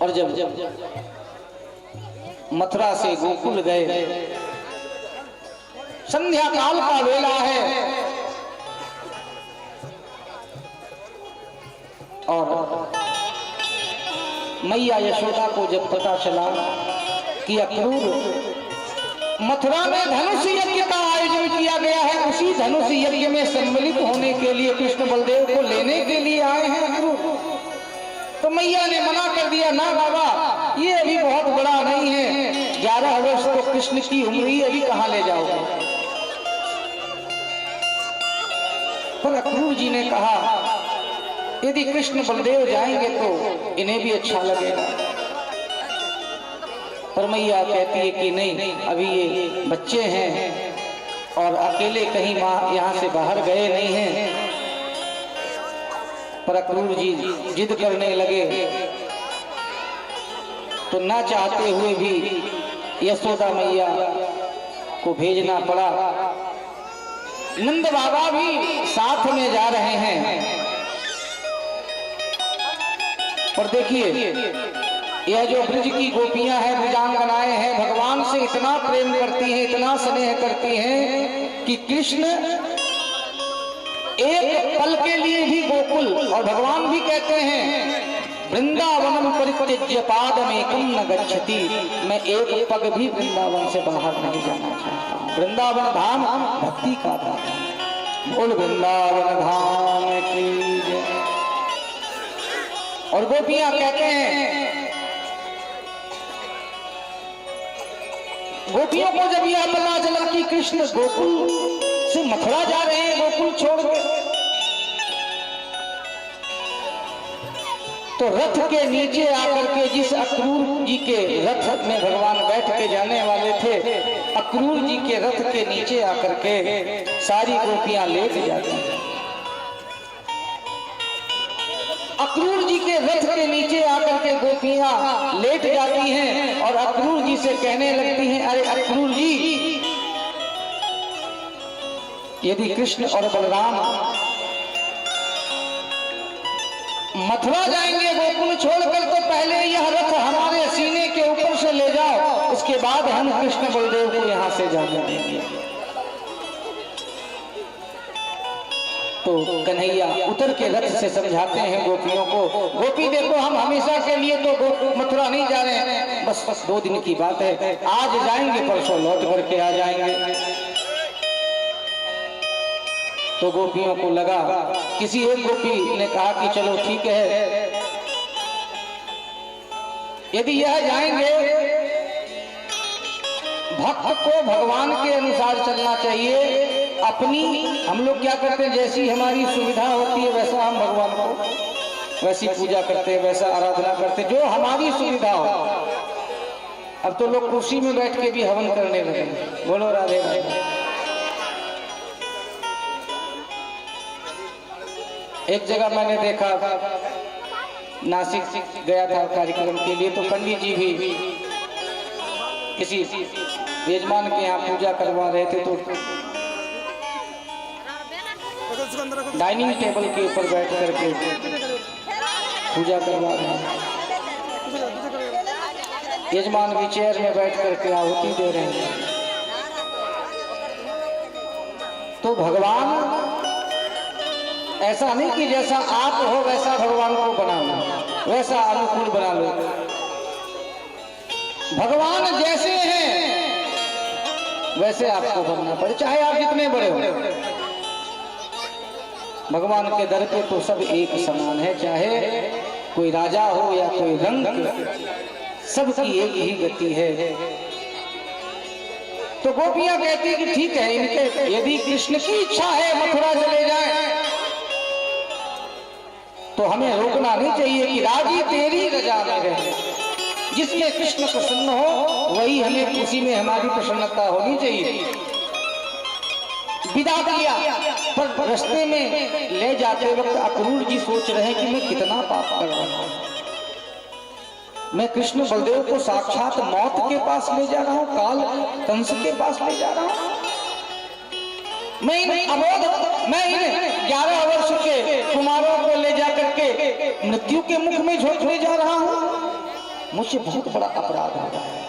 और जब मथुरा से गोकुल गए, संध्या काल का वेला है और मैया यशोदा को जब पता चला कि अक्रूर मथुरा में धनुष यज्ञ का आयोजन किया गया है, उसी धनुष यज्ञ में सम्मिलित होने के लिए कृष्ण बलदेव को लेने के लिए आए हैं अक्रूर, तो मैया ने मना कर दिया, ना बाबा ये अभी बहुत बड़ा नहीं है, 11 वर्ष तो कृष्ण की उम्र ही, अभी कहां ले जाओगे। पर अक्रूर जी ने कहा यदि कृष्ण बलदेव जाएंगे तो इन्हें भी अच्छा लगेगा। पर मैया कहती है कि नहीं, अभी ये बच्चे हैं और अकेले कहीं मां यहां से बाहर गए नहीं हैं। पर अक्रूर जी जिद करने लगे तो ना चाहते हुए भी यशोदा मैया को भेजना पड़ा। नंद बाबा भी साथ में जा रहे हैं। और देखिए यह जो ब्रज की गोपियां हैं, ब्रजांगनाएं हैं, भगवान से इतना प्रेम करती हैं, इतना स्नेह करती हैं कि कृष्ण एक पल के लिए भी गोकुल, और भगवान भी कहते हैं वृंदावनम परित्यज्य पादमेकं न गच्छति, मैं एक पग भी वृंदावन से बाहर नहीं जाना चाहता हूँ। वृंदावन धाम भक्ति का धाम है, बोल वृंदावन धाम की जय। और गोपियां कहते हैं, गोपियों को जब यह पता चला कि कृष्ण गोकुल से मथुरा जा रहे हैं, गोकुल छोड़ के, तो रथ के नीचे आकर के, जिस अक्रूर जी के रथ में भगवान बैठ के जाने वाले थे, अक्रूर जी के रथ के नीचे आकर के सारी गोपियां लेट जाती हैं। अक्रूर जी के रथ के नीचे आकर के गोपियां लेट जाती हैं और अक्रूर जी से कहने लगती हैं, अरे अक्रूर जी, यदि कृष्ण और बलराम मथुरा जाएंगे गोकुल छोड़कर, तो पहले यह रथ हमारे सीने के ऊपर से ले जाओ, उसके बाद हम कृष्ण बलदेव को यहां से जाने देंगे। तो कन्हैया उतर के रथ से समझाते हैं गोपियों को, गोपी देखो हम हमेशा के लिए तो मथुरा नहीं जा रहे हैं, बस 2 दिन की बात है, आज जाएंगे परसों लौट करके आ जाएंगे। तो गोपियों को लगा, किसी एक गोपी ने कहा कि चलो ठीक है, यदि यह जाएंगे, भक्त को भगवान के अनुसार चलना चाहिए। अपनी हम लोग क्या करते हैं, जैसी हमारी सुविधा होती है वैसा हम भगवान को वैसी पूजा करते हैं, वैसा आराधना करते हैं, जो हमारी सुविधा हो। अब तो लोग कुर्सी में बैठ के भी हवन करने लगे, बोलो राधे राधे। एक जगह मैंने देखा, नासिक गया था कार्यक्रम के लिए, तो पंडित जी भी किसी यजमान के यहाँ पूजा करवा रहे थे, तो डाइनिंग टेबल के ऊपर बैठ करके पूजा करवा रहे हैं। यजमान भी चेयर में बैठ करके आहुति दे रहे हैं। तो भगवान ऐसा नहीं कि जैसा आप हो वैसा भगवान को बना लो, वैसा अनुकूल बना लो। भगवान जैसे हैं वैसे आपको बनना पड़े, चाहे आप जितने बड़े हो। भगवान के दर पे तो सब एक समान है, चाहे कोई राजा हो या कोई रंग, सबकी एक ही गति है। तो गोपियां कहती कि ठीक है, इनके यदि कृष्ण की इच्छा है मथुरा चले जाएं, तो हमें रोकना नहीं चाहिए कि राजी तेरी रजा में रहे, जिसमें कृष्ण प्रसन्न हो वही हमें, उसी में हमारी प्रसन्नता होनी चाहिए। विदा किया, पर रास्ते में ले जाते वक्त अक्रूर जी सोच रहे हैं कि मैं कितना पाप कर रहा हूं, मैं कृष्ण बलदेव को साक्षात मौत के पास ले जा रहा हूं, काल कंस के पास ले जा रहा हूं, मैं इन 11 वर्ष के कुमारों को ले जाकर के मृत्यु के मुख में झोंकने जा रहा हूं। मुझसे बहुत बड़ा अपराध हो रहा है।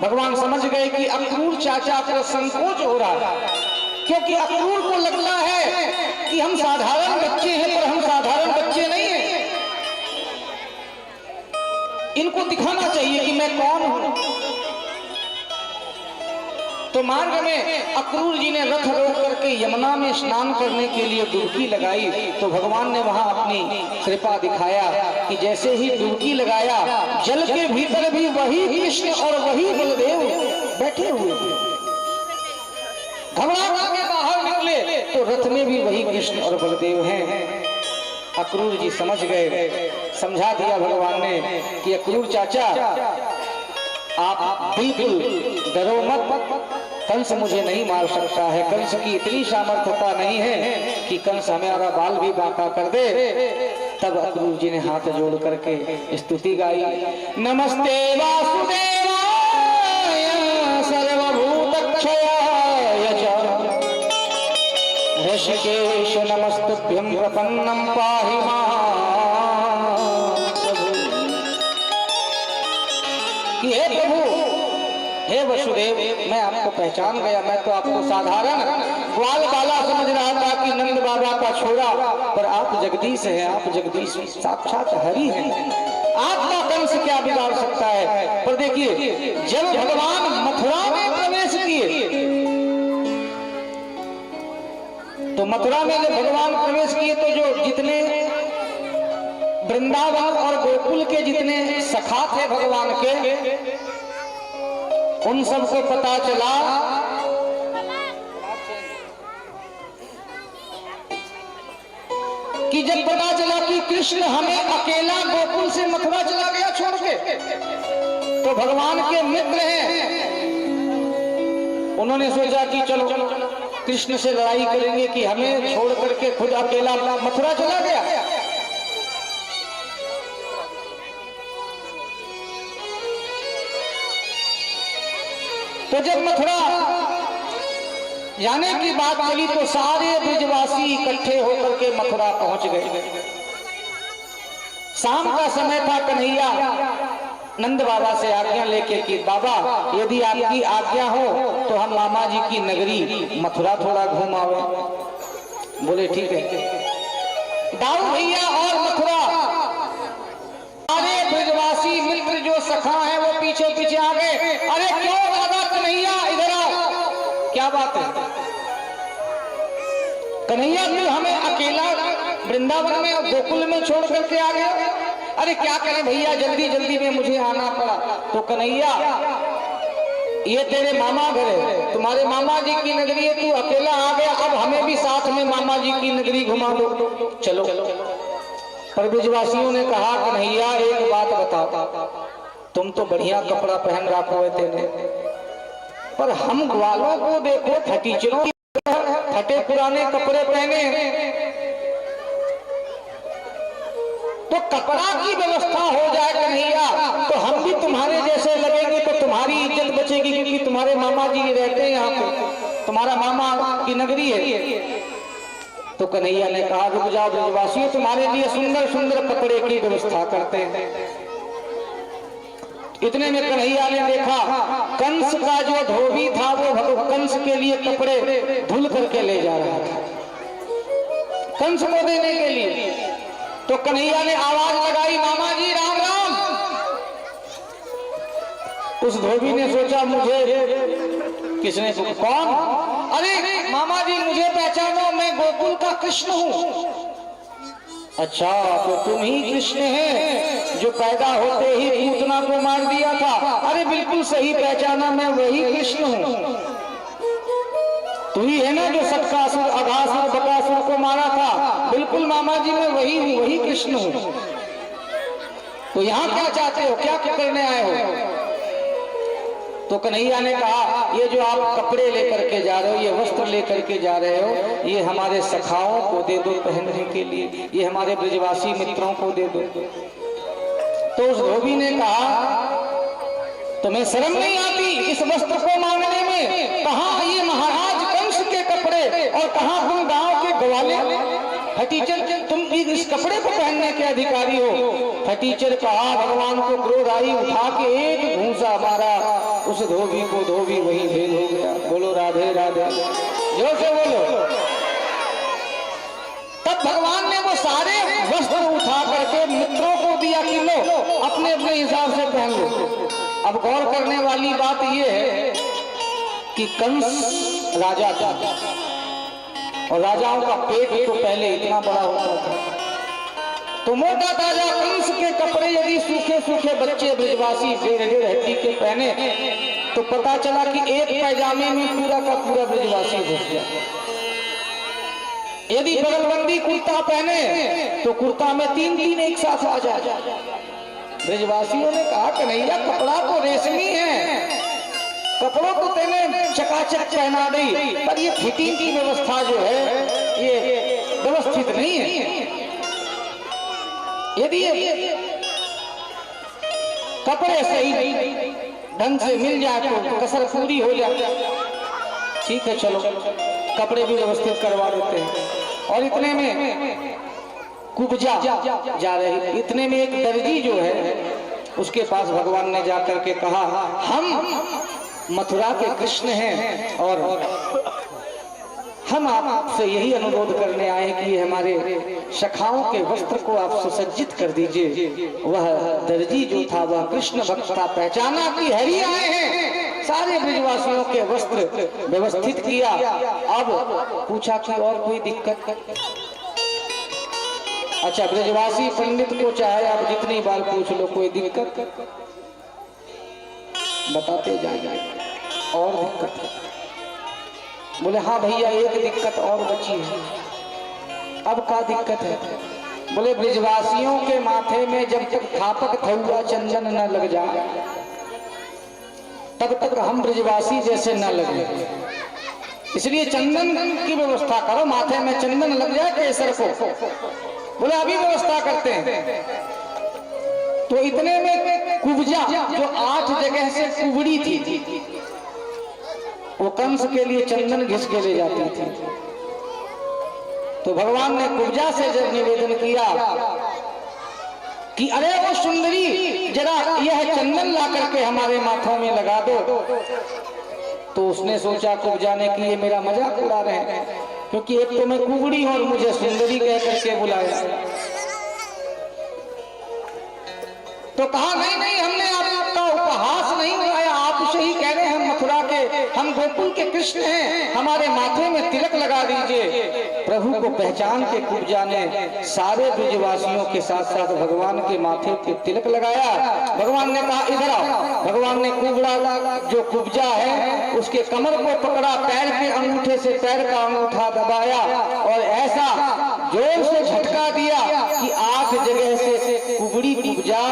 भगवान समझ गए कि अक्रूर चाचा को संकोच हो रहा है, क्योंकि अक्रूर को लगता है कि हम साधारण बच्चे हैं, पर हम साधारण बच्चे नहीं हैं। इनको दिखाना चाहिए कि मैं कौन हूं। तो मार्ग में अक्रूर जी ने रथ रोक करके यमुना में स्नान करने के लिए डुबकी लगाई। तो भगवान ने वहां अपनी कृपा दिखाया कि जैसे ही डुबकी लगाया, जल के भीतर भी वही कृष्ण और वही बलदेव बैठे हुए थे। घबरा के बाहर निकले तो रथ में भी वही कृष्ण और बलदेव हैं। अक्रूर जी समझ गए, समझा दिया भगवान ने कि अक्रूर चाचा आप बिल्कुल डरो मत, कंस मुझे नहीं मार सकता है। कंस की इतनी सामर्थ्यता नहीं है कि कंस हमारा बाल भी बांका कर दे। तब अक्रूर जी ने हाथ जोड़ करके स्तुति गाई, नमस्ते वासुदेवाय सर्वभूतक्षयाय च ऋषिकेश नमस्तुभ्यं प्रपन्नं पाहि मां प्रभु। कि हे प्रभु, हे वसुदेव, मैं आपको पहचान गया। मैं तो आपको साधारण ग्वाल बाला समझ रहा था कि नंद बाबा का छोरा, पर आप जगदीश हैं। आप जगदीश साक्षात हरि हैं। आपका कंस क्या बिगाड़ सकता है। पर देखिए, जब भगवान मथुरा में प्रवेश किए, तो मथुरा में जब भगवान प्रवेश किए तो जो जितने वृंदावन और गोकुल के जितने सखा थे भगवान के, उन सबको पता चला कि जब पता चला कि कृष्ण हमें अकेला गोकुल से मथुरा चला गया छोड़ के, तो भगवान के मित्र हैं, उन्होंने सोचा कि चलो कृष्ण से लड़ाई करेंगे कि हमें छोड़ करके खुद अकेला मथुरा चला गया। तो जब मथुरा जाने की बात चली तो सारे ब्रजवासी इकट्ठे होकर के मथुरा पहुंच गए। शाम का समय था। कन्हैया नंद बाबा से आज्ञा लेके कि बाबा, यदि आपकी आज्ञा हो तो हम मामा जी की नगरी मथुरा थोड़ा घूम आवे। बोले ठीक है। दाऊ भैया और मथुरा सारे ब्रजवासी मित्र जो सखा है वो पीछे पीछे आ गए। अरे क्यों दादा कन्हैया, इधर आओ, क्या बात है। कन्हैया तू हमें अकेला वृंदावन में और गोकुल में छोड़ करके आ गया। अरे क्या करें भैया, जल्दी जल्दी में मुझे आना पड़ा। तो कन्हैया, ये तेरे मामा घर है, तुम्हारे मामा जी की नगरी है, तू अकेला आ गया, अब हमें भी साथ में मामा जी की नगरी घुमा दो, चलो। पर ब्रजवासियों ने कहा कन्हैया एक बात बताओ, तुम तो बढ़िया कपड़ा पहन रखो है तेरे, पर हम ग्वालों को देखो फटीचरों फटे पुराने कपड़े पहने। तो कपड़ा की व्यवस्था हो जाए कन्हैया, तो हम भी तुम्हारे जैसे लगेंगे, तो तुम्हारी इज्जत बचेगी, क्योंकि तुम्हारे मामा जी रहते हैं यहाँ पे, तुम्हारा मामा की नगरी है। तो कन्हैया ने कहा रुक जाओ ब्रजवासियों, तुम्हारे लिए सुंदर सुंदर कपड़े की व्यवस्था करते हैं। इतने में कन्हैया ने देखा कंस का जो धोबी था वो कंस के लिए कपड़े धुल करके ले जा रहा था कंस को देने के लिए। तो कन्हैया ने आवाज लगाई, मामा जी राम राम। उस धोबी ने सोचा मुझे किसने कौन? अरे मामा जी मुझे पहचानो, मैं गोकुल का कृष्ण हूँ। अच्छा, तो तुम ही कृष्ण हैं जो पैदा होते ही पूतना को मार दिया था? अरे बिल्कुल सही पहचाना, मैं वही कृष्ण हूँ। तू ही है ना जो सत्कासुर अघासुर बकासुर को मारा था? बिल्कुल मामा जी, मैं वही हूँ, वही कृष्ण हूँ। तो यहाँ क्या चाहते हो, क्या करने आए हो? तो कन्हैया ने कहा ये जो आप कपड़े लेकर के जा रहे हो, ये वस्त्र लेकर के जा रहे हो, ये हमारे सखाओं को दे दो पहनने के लिए, ये हमारे ब्रजवासी मित्रों को दे दो। तो उस धोबी ने कहा तुम्हें शर्म नहीं आती इस वस्त्र को मांगने में? कहाँ ये महाराज कंस के कपड़े और कहाँ तुम गांव के ग्वाले? फटीचर तुम इस कपड़े को पहनने के अधिकारी हो। फटीचर कहा, भगवान को क्रोध आई, उठा के एक घूंसा मारा, उस धोबी को धोबी वहीं फेल हो गया। बोलो राधे राधे, जोर से बोलो। तब भगवान ने वो सारे वस्त्र उठा करके मित्रों को दिया कि लो अपने अपने हिसाब से पहन लो। अब गौर करने वाली बात ये है कि कंस राजा था और राजाओं का पेट तो पहले इतना बड़ा होता था, तो मोटा ताजा कंस के कपड़े यदि सूखे सूखे बच्चे ब्रजवासी बेरगे रहती के पहने तो पता चला कि एक पैजामे में पूरा का पूरा ब्रजवासी घुस गया। यदि बगलबंदी कुर्ता पहने तो कुर्ता में तीन तीन एक साथ आ जाए। ब्रजवासियों ने कहा, कन्हैया कपड़ा तो रेशमी है, कपड़ों को तेने चकाचक पहना दी, पर ये फिटिंग की व्यवस्था जो है ये व्यवस्थित नहीं है। यदि ये कपड़े सही ढंग से मिल जाए तो कसर पूरी हो जाए। ठीक है, चलो कपड़े भी व्यवस्थित करवा देते हैं। और इतने में कुब्जा जा रही, इतने में एक दर्जी जो है उसके पास भगवान ने जाकर के कहा, हम मथुरा के कृष्ण हैं और हम आपसे यही अनुरोध करने आए कि हमारे सखाओं के वस्त्र को आप सुसज्जित कर दीजिए। वह दर्जी जो था वह कृष्ण भक्त था, पहचाना कि हरि आए हैं, सारे ब्रजवासियों के वस्त्र व्यवस्थित किया। अब पूछा कि और कोई दिक्कत? अच्छा, ब्रजवासी पंडित को चाहे आप जितनी बार पूछ लो, कोई दिक्कत बताते जाइए। और दिक्कत? बोले हाँ भैया एक दिक्कत और बची है। अब क्या दिक्कत है? बोले ब्रजवासियों के माथे में जब तक थापक थौआ चंदन न लग जाए तब तक हम ब्रजवासी जैसे न लगे, इसलिए चंदन की व्यवस्था करो, माथे में चंदन लग जाए केसर को। बोले अभी व्यवस्था करते हैं। तो इतने में कुब्जा जो 8 जगह से कुबड़ी थी वो कंस के लिए चंदन घिस के ले जाती थी। तो भगवान ने कुब्जा से जब निवेदन किया कि अरे वो सुंदरी जरा यह चंदन ला करके हमारे माथों में लगा दो, तो उसने सोचा कुब्जा ने कि ये मेरा मजाक उड़ा रहे हैं, क्योंकि एक तो मैं कुबड़ी और मुझे सुंदरी कह करके बुलाया। तो कहा नहीं नहीं, हमने आपका उपहास नहीं उड़ाया, आप उसे ही कह रहे हैं हम मथुरा के, हम गोकुल के कृष्ण हैं, हमारे माथे में तिलक लगा दीजिए। प्रभु को पहचान के कुब्जा ने सारे ब्रजवासियों के साथ साथ भगवान के माथे पे तिलक लगाया। भगवान ने कहा इधर आओ। भगवान ने कुबड़ा जो कुब्जा है उसके कमर को पकड़ा, पैर के अंगूठे से पैर का अंगूठा दबाया और ऐसा जोर से झटका दिया कि 8 जगह से कुबड़ी कुब्जा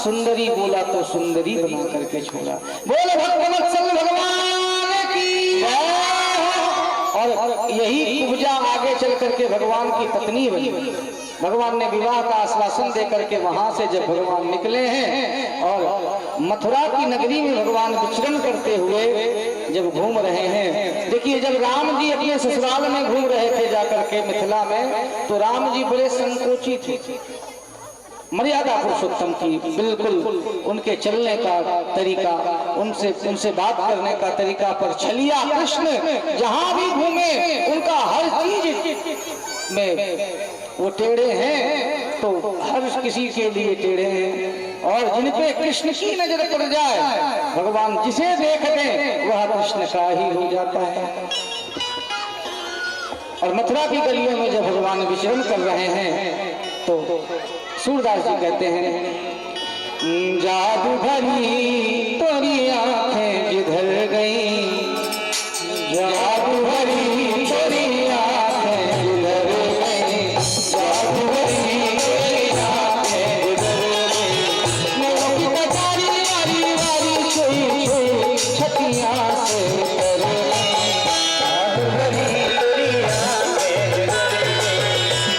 सुंदरी बोला तो सुंदरी बना करके छोड़ा। बोलो भक्तवत्सल भगवान की जय। और यही कुब्जा आगे चल करके भगवान की पत्नी बनी। भगवान ने विवाह का आश्वासन देकर के वहां से जब भगवान निकले हैं और मथुरा की नगरी में भगवान विचरण करते हुए जब घूम रहे हैं, देखिए जब राम जी अपने ससुराल में घूम रहे थे जाकर के मिथिला में, तो राम जी बड़े संकोचित थे, मर्यादा पुरुषोत्तम की बिल्कुल उनके चलने का तरीका, उनसे बात करने का तरीका पर छलिया कृष्ण जहां भी घूमे उनका हर चीज में वो टेढ़े हैं, तो हर किसी के लिए टेढ़े हैं। और जिन पे कृष्ण की नजर पड़ जाए भगवान जिसे देख दें वह कृष्ण का ही हो जाता है। और मथुरा की गलियों में जब भगवान विचरण कर रहे हैं तो सूरदास जी कहते हैं, जादू भरी तोरी आंखें जिधर गई, जादू भरी तोरी आंखें जिधर गई, जादू भरी तोरी आंखें जिधर गई, मेरों की बजारी वारी वारी छुई छुई छतियां से कर गई, जादू भरी तोरी आंखें जिधर गई,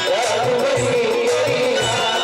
जादू भरी तोरी आंखें।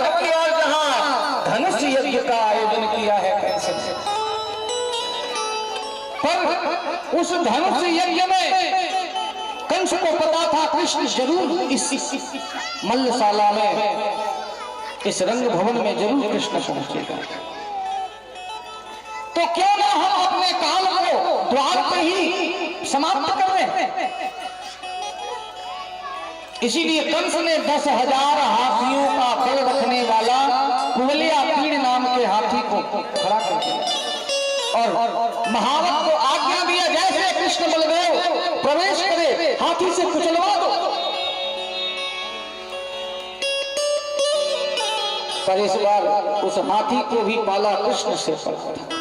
धरती और जहां धनुष यज्ञ का आयोजन किया है कैसे। पर उस धनुष यज्ञ में कंस को पता था कृष्ण जरूर इस मल्लशाला में, इस रंग भवन में जरूर कृष्ण पहुंचेगा। तो क्यों ना हम अपने काल को द्वार पर ही समाप्त कर दें। इसीलिए कंस ने 10,000 हाथियों का बल रखने वाला कुवलिया पीड़ नाम के हाथी को खड़ा कर दिया और महावत को आज्ञा दिया, जैसे कृष्ण बलदेव प्रवेश करे हाथी से कुचलवा दो। पर इस बार उस हाथी को भी पाला कृष्ण से पड़ा था।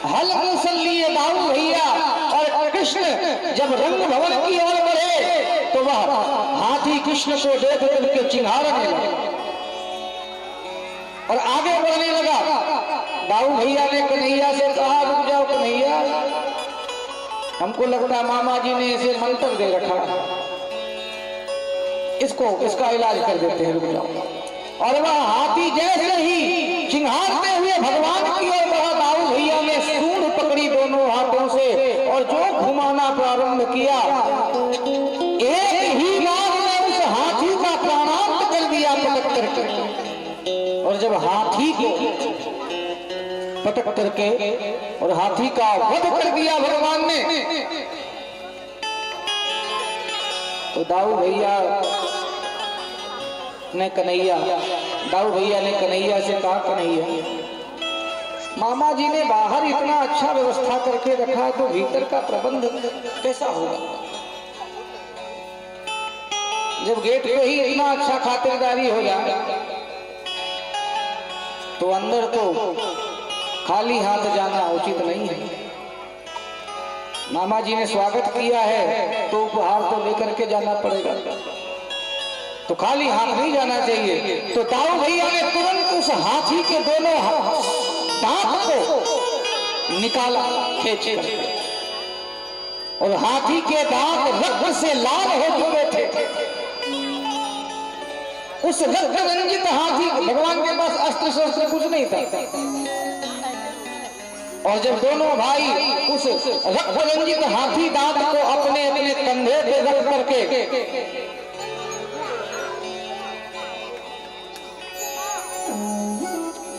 हल हल लिए दाऊ भैया और कृष्ण जब रंग भवन की ओर बढ़े तो वह हाथी कृष्ण को देख करके चिंघाड़ने लगा और आगे बढ़ने लगा। दाऊ भैया ने कन्हैया से कहा, रुक जाओ कन्हैया, हमको लगता मामा जी ने इसे मंत्र दे रखा, इसका इलाज कर देते हैं, रुक जाओ। और वह हाथी जैसे ही चिंघाड़ते हुए भगवान की ओर बढ़ा, दाऊ भैया ने सूंड पकड़ी दोनों हाथों से और जो घुमाना प्रारंभ किया, एक ही बार में उस हाथी का प्राणांत कर दिया पटक करके। और जब हाथी को पटक करके और हाथी का वध कर दिया भगवान ने, तो दाऊ भैया ने कन्हैया से कहा, कन्हैया मामा जी ने बाहर इतना अच्छा व्यवस्था करके रखा है तो भीतर का प्रबंध कैसा होगा। जब गेट पे ही इतना अच्छा खातिरदारी हो जाए तो अंदर तो खाली हाथ जाना उचित नहीं है। मामा जी ने स्वागत किया है तो उपहार तो लेकर के जाना पड़ेगा, तो खाली हाथ नहीं जाना चाहिए। तो दाऊ भैया ने तुरंत उस हाथी के दोनों दांत को निकाला खींच और हाथी के दांत रक्त से लाल हो चुके थे। उस रक्त रंजित हाथी, भगवान के पास अस्त्र शस्त्र कुछ नहीं था, और जब दोनों भाई उस रक्त रंजित हाथी दांत को अपने अपने कंधे पे रख करके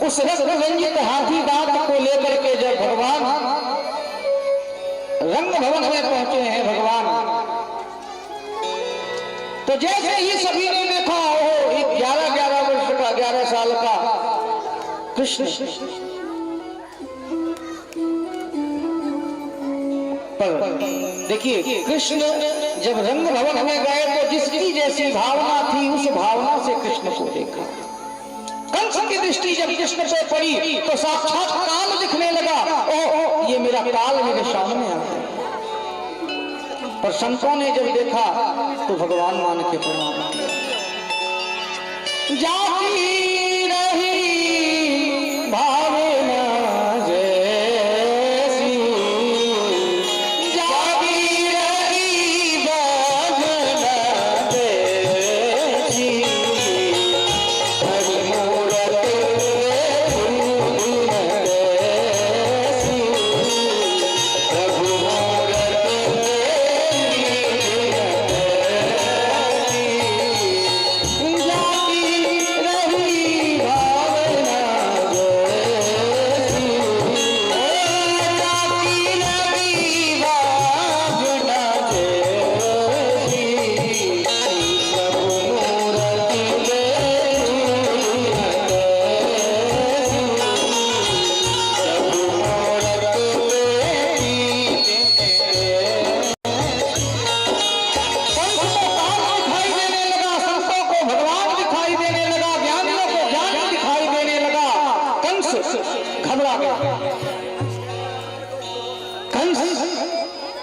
उस रक्त रंजित हाथी दांत को लेकर के जब भगवान रंग भवन में पहुंचे हैं भगवान, तो जैसे ही सभी ने देखा वो एक 11 वर्ष का 11 साल का कृष्ण पर देखिए, कृष्ण जब रंग भवन में गए तो जिसकी जैसी भावना थी उस भावना से कृष्ण को देखा। कंस की दृष्टि जब कृष्ण पे पड़ी तो साक्षात काल दिखने लगा, ओ ये मेरा काल मेरे सामने आ गया। पर संतों ने जब देखा तो भगवान मान के प्रणाम किया। जाती रही भावना जैसी, जाती रही भावना जैसी,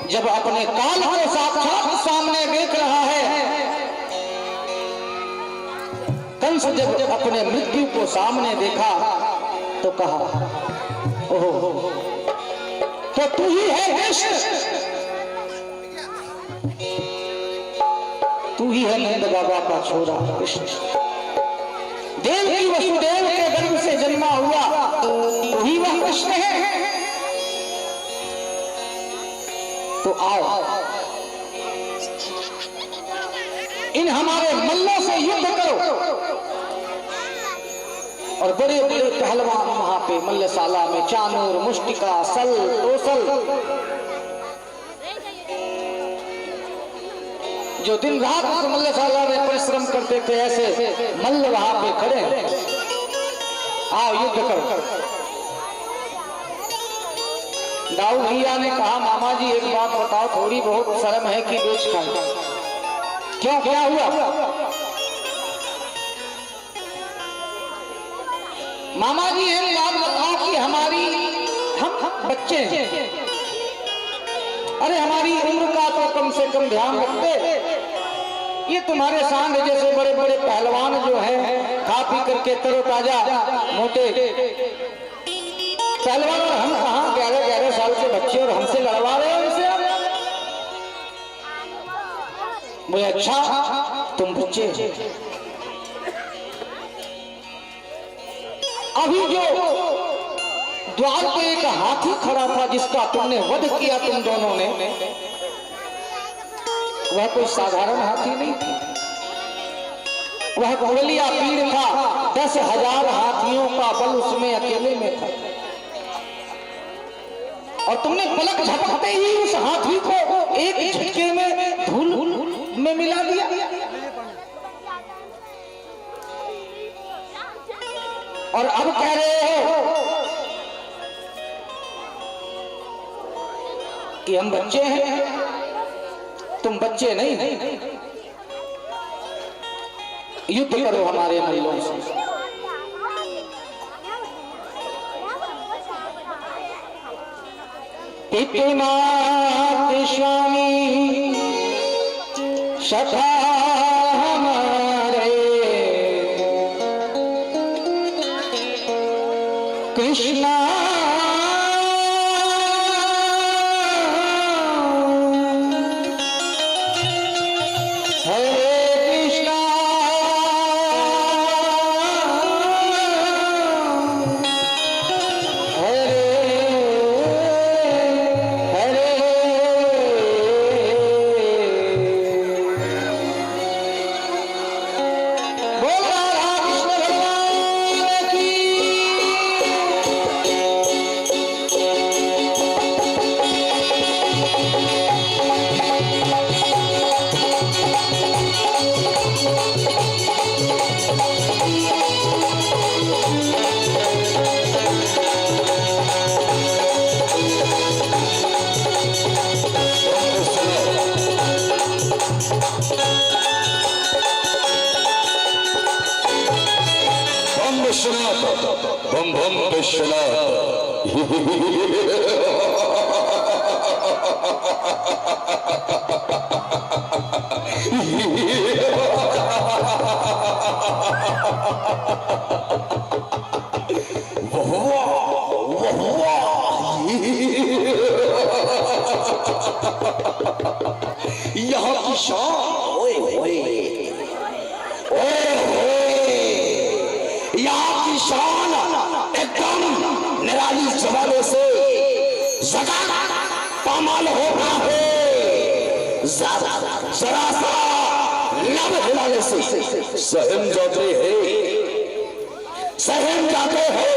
जब अपने काल को साक्षात सामने देख रहा है, कंस जब अपने मृत्यु को सामने देखा तो कहा, ओहो तो तू ही है कृष्ण, तू ही है नंद बाबा का छोरा कृष्ण। देवकी वसुदेव के गर्भ से जन्मा हुआ वही वह कृष्ण है। तो आओ इन हमारे मल्लों से युद्ध करो। और बड़े बड़े पहलवान वहां पे मल्लशाला में चानूर, मुष्टिका, सल, तोसल, जो दिन रात उस मल्लशाला में परिश्रम करते थे, ऐसे मल्ल वहां पे खड़े हैं। आओ युद्ध करो। दाऊ भैया ने कहा मामा जी एक बात बताओ, थोड़ी बहुत शर्म है कि बेच खाए। क्यों, क्या हुआ? मामा जी एक बात बताओ कि हम बच्चे हैं, अरे हमारी उम्र का तो कम से कम ध्यान रखते। ये तुम्हारे सांग जैसे बड़े बड़े पहलवान जो हैं, खा पी करके तरोताजा मोटे पहलवान, और हम कहाँ 11-11 साल के बच्चे और हमसे लड़वा रहे हो उनसे। मुझे अच्छा तुम बच्चे, अभी जो द्वार पे एक हाथी खड़ा था जिसका तुमने वध किया तुम दोनों ने, वह कोई साधारण हाथी नहीं था। वह घोड़लिया पीड़ था, 10,000 हाथियों का बल उसमें अकेले में था। और तुमने पलक झपकते ही उस हाथी को एक झटके में धूल में मिला दिया। और अब कह रहे हो कि हम बच्चे हैं। तुम बच्चे नहीं, युद्ध करो हमारे मल्लों से। पितृनाथ स्वामी सखा हमारे कृष्णा बम बम विश्वनाथ। यहाँ की शान, ओए ओए यहाँ की शान एकदम निराली जवानों से जगा पामाल हो रहा है। जरा सा लब हिलाने से सहम जाते हैं, सहम जाते हैं।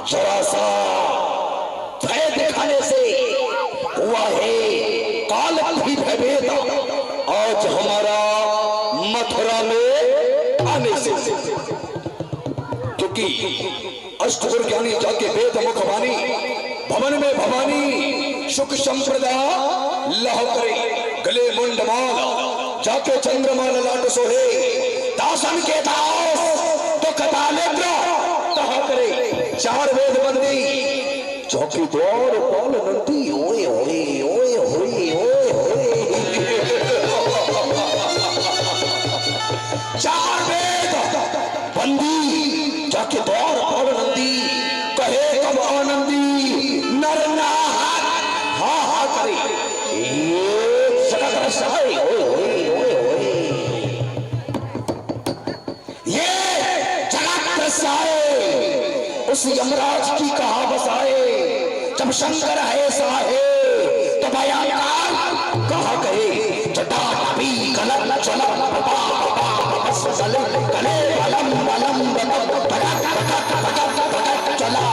जरा सा भय दिखाने से हुआ है काल भी भयभेद। आज हमारा मथुरा में आने से, क्योंकि अष्टपुर ज्ञानी जाके वेद मुख वाणी, भवन में भवानी सुख संप्रदा लह करे, गले मुंडमाल जाके चंद्रमा ललाट सोहे, दासन के दास तो कथा नेत्र कहा करे। चार वेद बंदी चौकी द्वार पाल नंदी, ओए ओए ओए ओए ओए ओए। चार वेद बंदी जाके द्वार पाल नंदी, कहे कब आनंदी नर नाहर हा हा करे। एक जगह सहाय ओए ओए ओए ओए। उस यमराज की कहा बसाए, जब शंकर है साहे तो बयानकार कहा गए, जटा भी गलत चला गले गले बलम बलम चला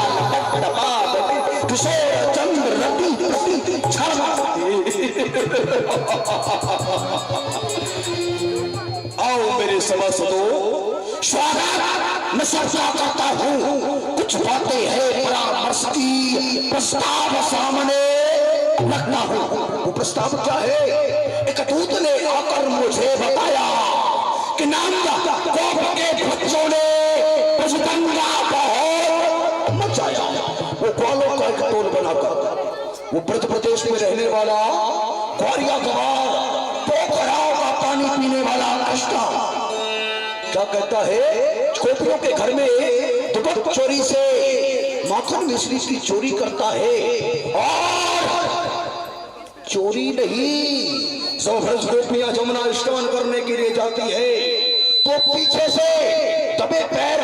किशोर चंद्र रति आओ मेरे सभासदों, स्वागत मैं चर्चा करता हूँ। कुछ बातें हैं परामर्श की, प्रस्ताव सामने रखता हूँ। वो प्रस्ताव क्या है? एक दूत ने आकर मुझे बताया कि नामदा गोप के बच्चों ने दंगा बहुत मचाया। वो ग्वालों का एक टोल बनाकर वो ब्रज प्रदेश में रहने वाला ग्वारिया गवार पोखराव का पानी पीने वाला कृष्णा क्या कहता है, गोपियों के घर में दुपट चोरी से माखन मिश्री की चोरी करता है। और चोरी नहीं, सौ भ्रज गोपियां जमुना स्नान करने के लिए जाती है तो पीछे से दबे पैर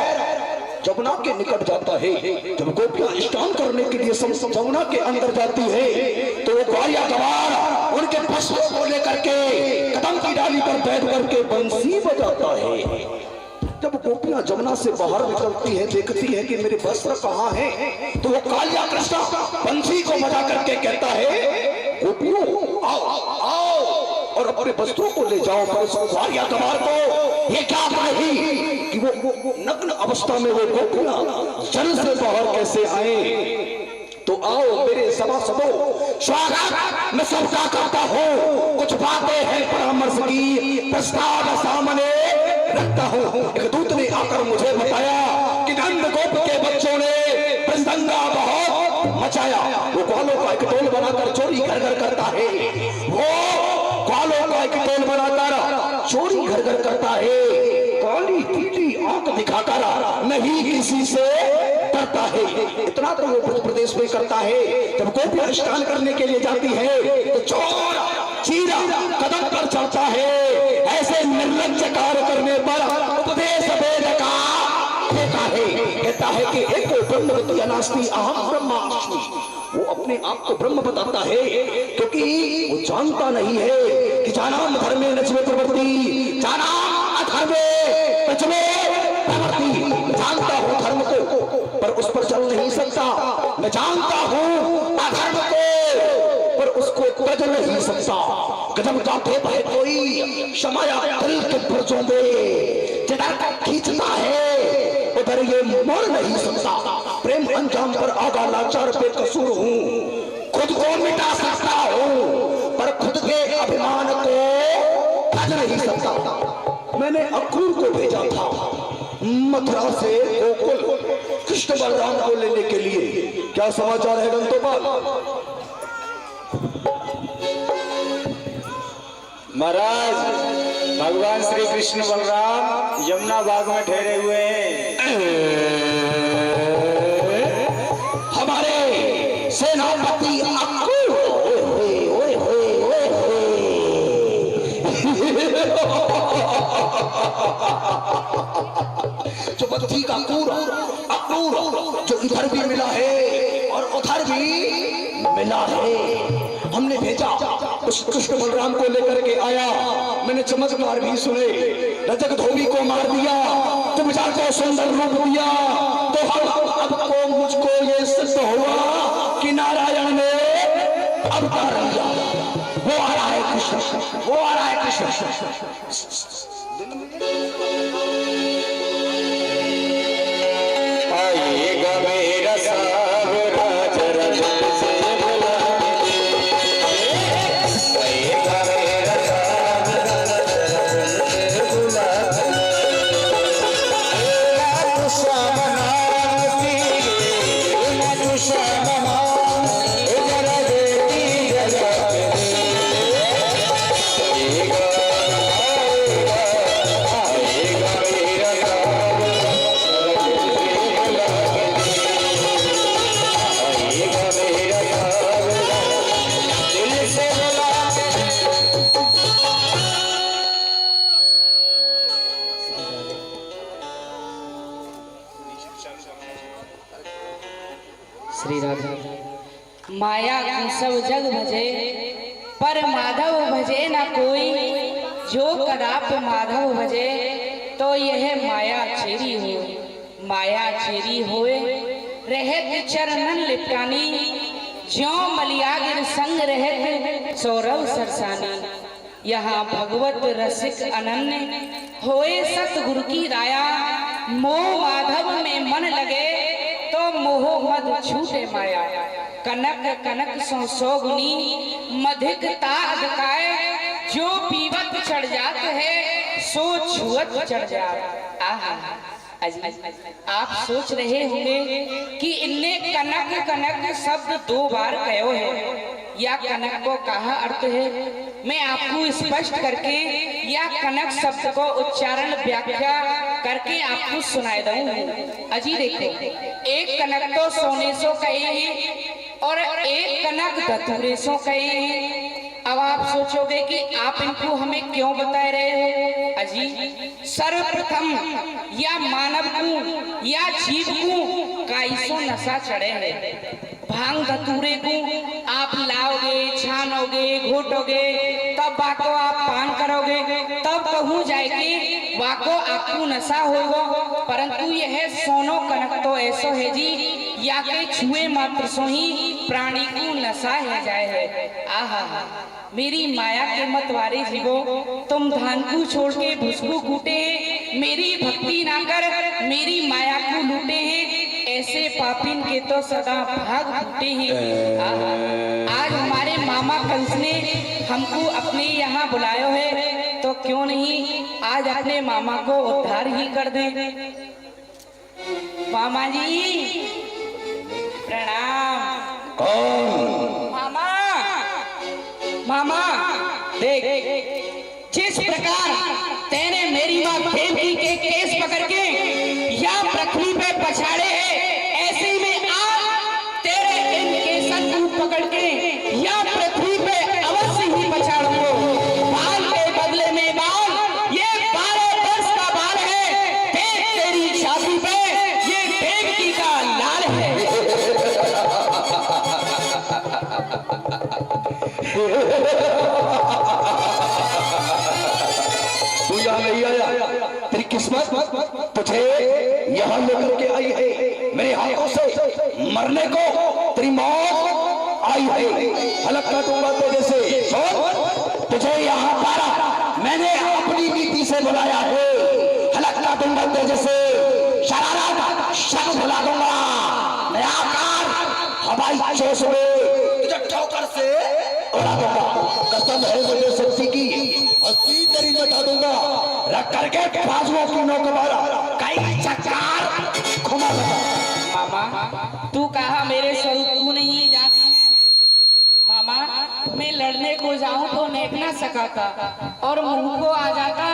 जमुना के निकट जाता है। जब गोपियां स्नान करने के लिए जमुना के अंदर जाती है तो वो ग्वालिया गवार उनके वस्त्रों को लेकर के कदम की डाली पर बैठ करके बंसी बजाता है। जब गोपियां जमुना से बाहर निकलती है, देखती है कि मेरे वस्त्र कहाँ हैं, तो वो कालिया कृष्णा बंसी को बजा करके कहता है, गोपियों आओ आओ और अपने वस्त्रों को ले जाओ। पर उस ग्वालिया गवार को ये क्या नहीं कि वो नग्न अवस्था में वो गोपियां जल से बाहर कैसे आए। तो आओ मेरे सभासदों, स्वागत मैं सबका करता हूँ। कुछ बातें हैं परामर्श की, प्रस्ताव सामने रखता हूँ। एक दूत ने आकर मुझे बताया कि नंद गोप के बच्चों ने दंगा बहुत मचाया। वो ग्वालों का एक टोल बनाकर चोरी घर घर करता है। वो ग्वालों का एक टोल बनाकर चोरी घर घर करता है। काली पीली आंख दिखाकर नहीं किसी से करता है। इतना तो वो ब्रज प्रदेश में करता है। जब गोपियां स्नान करने के लिए जाती है तो चोर चीरा कदम पर चढ़ता है। ऐसे निर्लज्ज कार्य करने पर उपदेश वेद का देता है, कहता है कि एको ब्रह्मवती अनास्ति अहम ब्रह्मास्मि। वो अपने आप को ब्रह्म बताता है क्योंकि वो जानता नहीं है कि जानाम धर्मे नचमे प्रवृत्ति, जानाम अधर्मे नचमे प्रवृत्ति। जानता हूँ धर्म को पर उस पर चल नहीं सकता, मैं जानता हूँ अधर्म को पर उसको तज नहीं सकता। गजब का भेद है कोई समाया दिल के फर्जों में, जिधर तक खींचता है उधर ये मोड़ नहीं सकता। प्रेम अंजाम पर आगा लाचार पे कसूर हूँ, खुद को मिटा सकता हूँ पर खुद के अभिमान को तज नहीं सकता। मैंने अक्रूर को भेजा था मथुरा से गोकुल कृष्ण बलराम को लेने के लिए। क्या समाचार है गंतोपाल? महाराज, भगवान श्री कृष्ण बलराम यमुना बाग में ठहरे हुए हैं। हमारे सेनापति अक्रूर जो बच्ची का अक्रूर जो इधर भी मिला है और उधर भी मिला है। हमने भेजा उस कृष्ण बलराम को लेकर के आया। मैंने चमत्कार भी सुने, रजक धोबी को मार दिया, तुम जाकर सुंदर रूप दिया। तो अब को मुझको ये सिद्ध हुआ कि नारायण ने अवतार लिया। वो आ रहा है कृष्ण, वो आ रहा है कृष्ण। आइएगा मेरा सावरा जरा से आएगा माया को सब जग भजे, पर माधव भजे न कोई। जो कदाप माधव भजे, तो यह माया चेरी हो। माया चेरी होए, रहत चरणन लिपटानी। ज्यों मलियागिर संग रहत सौरव सरसानी। यहाँ भगवत रसिक अनन्य होए सतगुरु की राया। मोह माधव में मन लगे, तो मोह मद छूटे माया। कनक कनक सौ गुनी, मधिक ताद काए। जो पीवत चढ़ जात है, सो छुअत चढ़ जात। आहा, आप सोच रहे होंगे कि इनने कनक कनक शब्द 2 बार कहो है, या कनक को कहा अर्थ है। मैं आपको स्पष्ट करके या कनक शब्द को उच्चारण व्याख्या करके आपको सुनाए दूं। अजी देखो, एक कनक तो सोने सो कहे और एक कनक धतूरे सो कहे। अब आप सोचोगे कि आप इनको हमें क्यों बता रहे हो। अजी सर्वप्रथम या मानव को या जीव को काईसो नशा चढ़े है। भांग धतूरे को आप लाओगे, छानोगे, घोटोगे, तब बाको आप पान करोगे, तब कहूँ जाएगी वाको आपको नशा होगा। परंतु यह सोनो कनक तो ऐसो है जी, या के छुए मात्र सो ही प्राणी को नशा है जाए है। आहा, मेरी माया के मतवारे जीवो, तुम धान को छोड़ के भुसको कूटे हैं। मेरी भक्ति ना कर मेरी माया को लूटे हैं। ऐसे पापिन के तो सदा भाग फूटे हैं। आज हमारे मामा कंस ने हमको अपने यहाँ बुलाया है, तो क्यों नहीं आज अपने मामा को उद्धार ही कर दें। मामा जी प्रणाम। कौन? मामा, मामा देख, जिस प्रकार तेने मेरी माँ देवकी के केस पकड़ के या पृथ्वी पे पछाड़े हैं, ऐसे में आज तेरे इन केसन को पकड़ के या पृथ्वी पे अवश्य ही पछाड़ूंगा। बाल के बदले में बाल, ये 12 वर्ष का बाल है। देख तेरी छाती पे ये देवकी का लाल है। तू यहाँ नहीं आया, तेरी किस्मत तुझे यहाँ लेकर के आई है। मेरे हाथों से मरने को तेरी मौत आई है। हलक काटूंगा तेरे से। सुन, तुझे यहाँ पारा मैंने अपनी नीति से बुलाया है। हलक काटूंगा तेरे से, शरारत शक भुला दूंगा। मैं आकार हवाई चोस में तुझे ठोकर से उड़ा दूंगा। कसम है मुझे शक्ति की, हस्ती तेरी मिटा दूंगा। रख करके बाजुओं की नोक मारा, कई चक्कर घुमा दूंगा। मामा, तू कहा मेरे स्वरूप तू नहीं जाने। मामा, मैं लड़ने को जाऊं तो नेक ना सकाता और मुंह को आ जाता,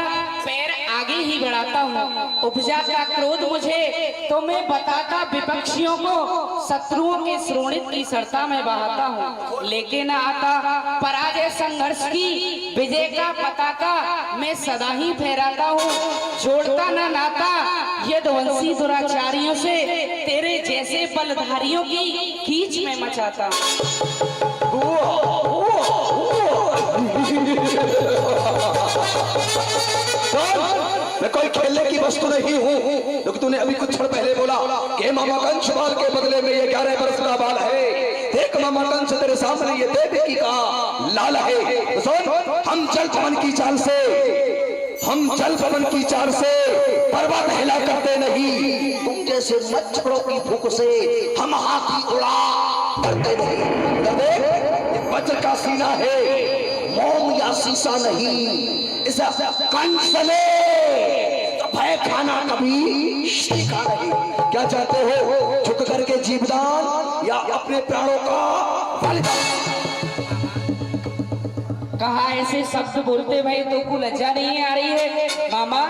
पैर आगे ही बढ़ाता हूँ। उपजाता क्रोध मुझे तो मैं बताता विपक्षियों को, शत्रुओं के श्रोणित की सरता में बहाता हूँ। लेके ना आता पराजय संघर्ष की विजय का पताका मैं सदा ही फहराता हूँ। जोड़ता ना नाता यदुवंशी दुराचारियों से, तेरे जैसे बलधारियों की खींच में मचाता। मैं कोई खेलने की वस्तु नहीं हूँ, क्योंकि तूने अभी कुछ क्षण पहले बोला कि मामा कंस बाल के बदले में ये 11 वर्ष का बाल है। देख मामा कंस तेरे सामने ये देवकी का लाल है। सुन, हम जल पवन की चाल से, हम जल पवन की चाल से पर्वत हिला करते नहीं। तुम जैसे मच्छरों की भूख से हम हाथी उड़ा करते नहीं। देख, वज्र का सीना है, मोम या शीशा नहीं। इस कंस ने तो भय खाना कभी सीखा नहीं। क्या चाहते हो, झुक करके जीवदान या अपने प्राणों का बलिदान? कहा ऐसे शब्द बोलते भाई तो को लज्जा नहीं आ रही है। मामा,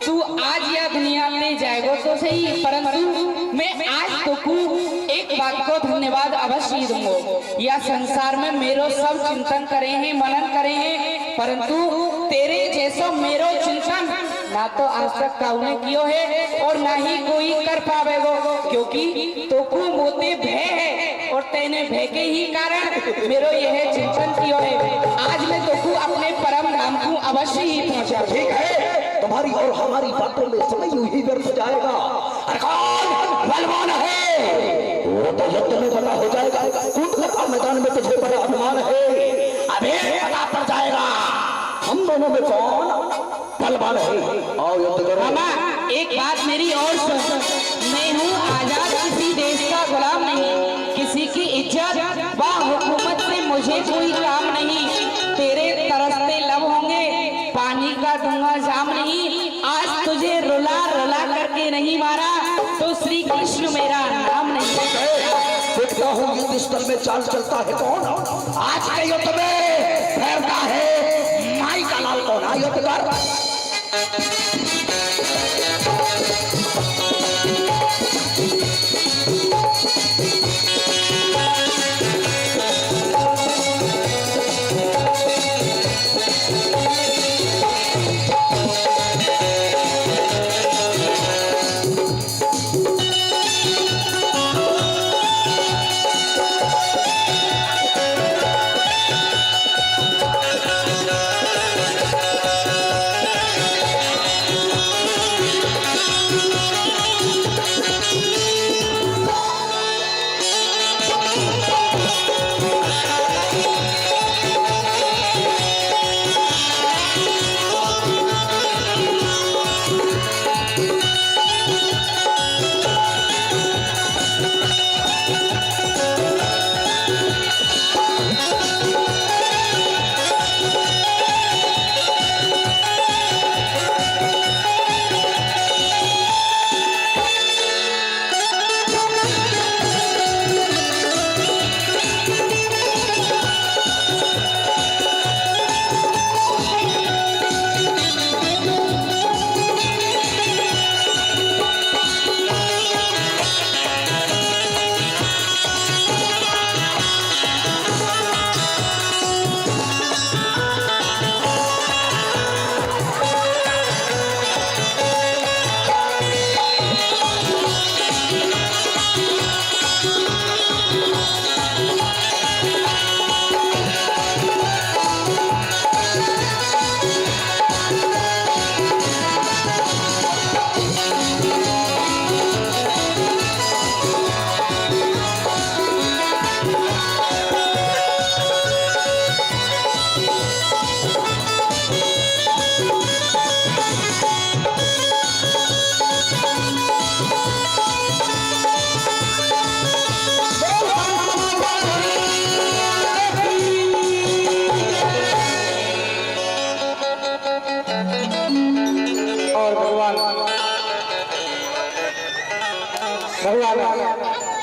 तू आज या दुनिया में जाएगा तो सही, परंतु मैं आज तो को एक बात को धन्यवाद अवश्य दूंगा। या संसार में मेरो सब चिंतन करे हैं, मनन करे हैं, परंतु तेरे जैसो मेरो चिंतन ना तो आज तक काउने कियो है और ना ही कोई कर पावेगो, क्योंकि तो को मोते भय है और तेने भेके ही कारण मेरो यह चिंतन कियो है। आज मैं तो अपने परम धाम को अवश्य ही पहुंचा। ठीक है, तुम्हारी और हमारी बातों में समय यूं ही व्यर्थ जाएगा। अरे कौन बलवान है वो तो युद्ध में पता हो जाएगा। कूदकर मैदान में तुझे बड़ा अभिमान है, अभी पता पड़ जाएगा हम दोनों में कौन बलवान है। आओ युद्ध करो। मामा एक बात मेरी और सुन, मैं हूँ आजाद, किसी देश का गुलाम नहीं, किसी की इज्जत व हुकूमत से मुझे कोई काम नहीं। तेरे तरसते लब होंगे, पानी का दूंगा जाम नहीं। आज तुझे रुला रुला करके नहीं मारा तो श्री कृष्ण मेरा नाम नहीं। देखता हूँ युद्ध स्थल में चाल चलता है कौन। आज के युद्ध में फैलता है माई का लाल कौन। आ युद्ध कर।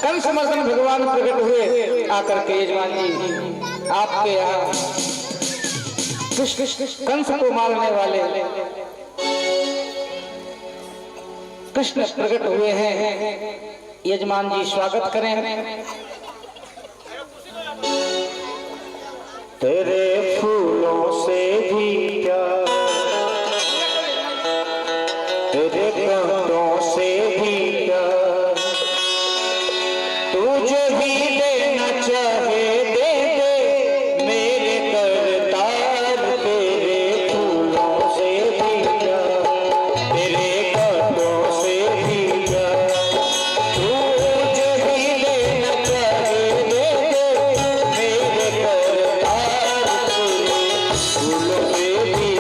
कंस मर्दन भगवान प्रकट हुए आकर के यजमान जी आपके यहाँ कंस को मारने वाले कृष्ण प्रकट हुए हैं। यजमान जी स्वागत करें। तेरे फूलों से भी क्या, तेरे कांटों से भी क्या, तुझे भी देना चाहे दे दे मेरे करतार। तेरे फूलों से भी क्या, तेरे कांटों से भी क्या, तुझे भी देना चाहे दे दे मेरे करतार। तेरे फूलों से भी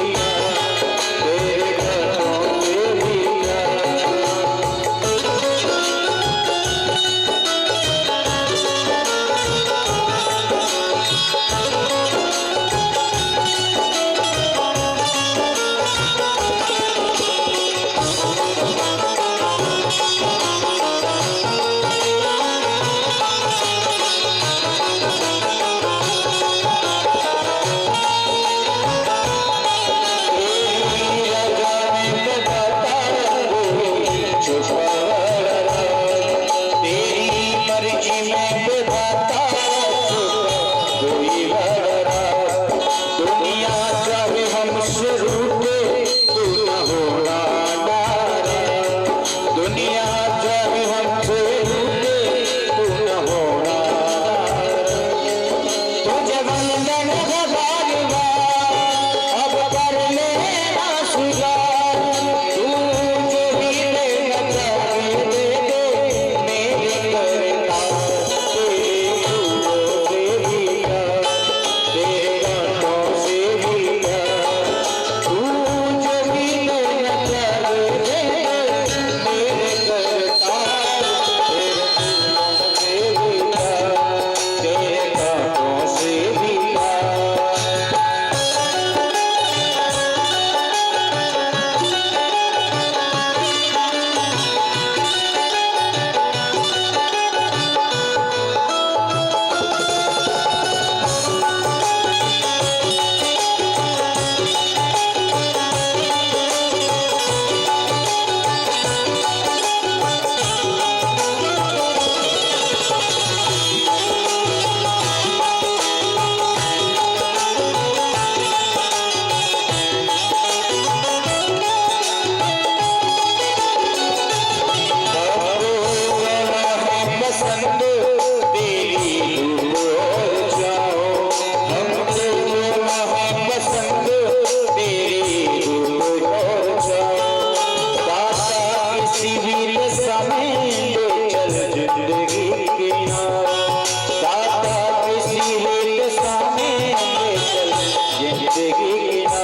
जिंदगी की ना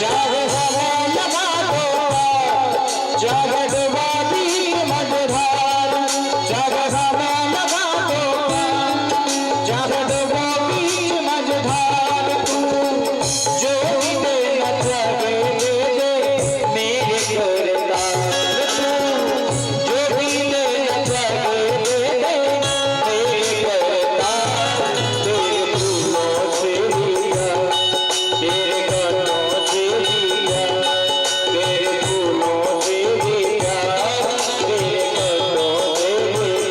चाहे हवा लगा दो चाहे डुबाती मझधार चाहे हवा लगा दो चाहे डुबाती मझधार तू जो भी देना चाहे दे दे मेरे करतार तू जो भी देना चाहे दे दे मेरे करतार तेरे फूलों से लिया तेरे कदमों से लिया तेरे फूलों से लिया तेरे कदमों से लिया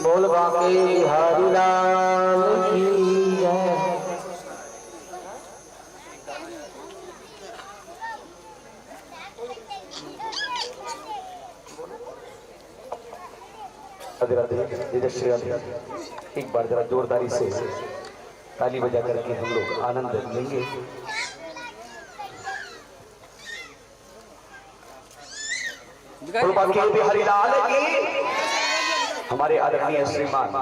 बोल बाके बिहारी लाल की जय। राधे राधे, इधर श्री राधे। एक बार जरा जोरदारी से ताली बजा करके हम लोग आनंद लेंगे। बोल बाके बिहारी लाल की। हमारे आदरणीय श्रीमान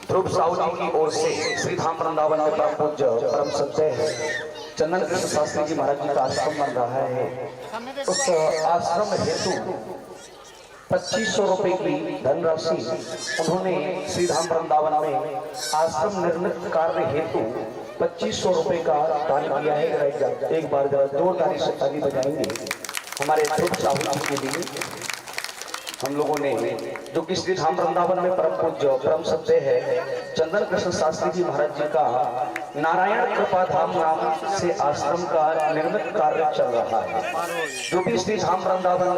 ध्रुव साहू जी की ओर से श्री धाम वृंदावन में परम पूज्य परम सत्य चंदन कृष्ण शास्त्री जी महाराज जी का आश्रम बन रहा है। उस आश्रम हेतु 2500 रुपए की धनराशि उन्होंने श्री धाम वृंदावन में आश्रम निर्मित कार्य हेतु 2500 रुपए का दान किया है। एक बार जोरदारी से ताली बजाएंगे हमारे ध्रुव साहू जी के लिए। हम लोगों ने जो कि श्री धाम वृंदावन में परम पूज्य परम सत्य है चंदन कृष्ण शास्त्री जी महाराज जी का नारायण कृपा धाम नाम से आश्रम का निर्मित कार्य चल रहा है। जो भी श्री धाम वृंदावन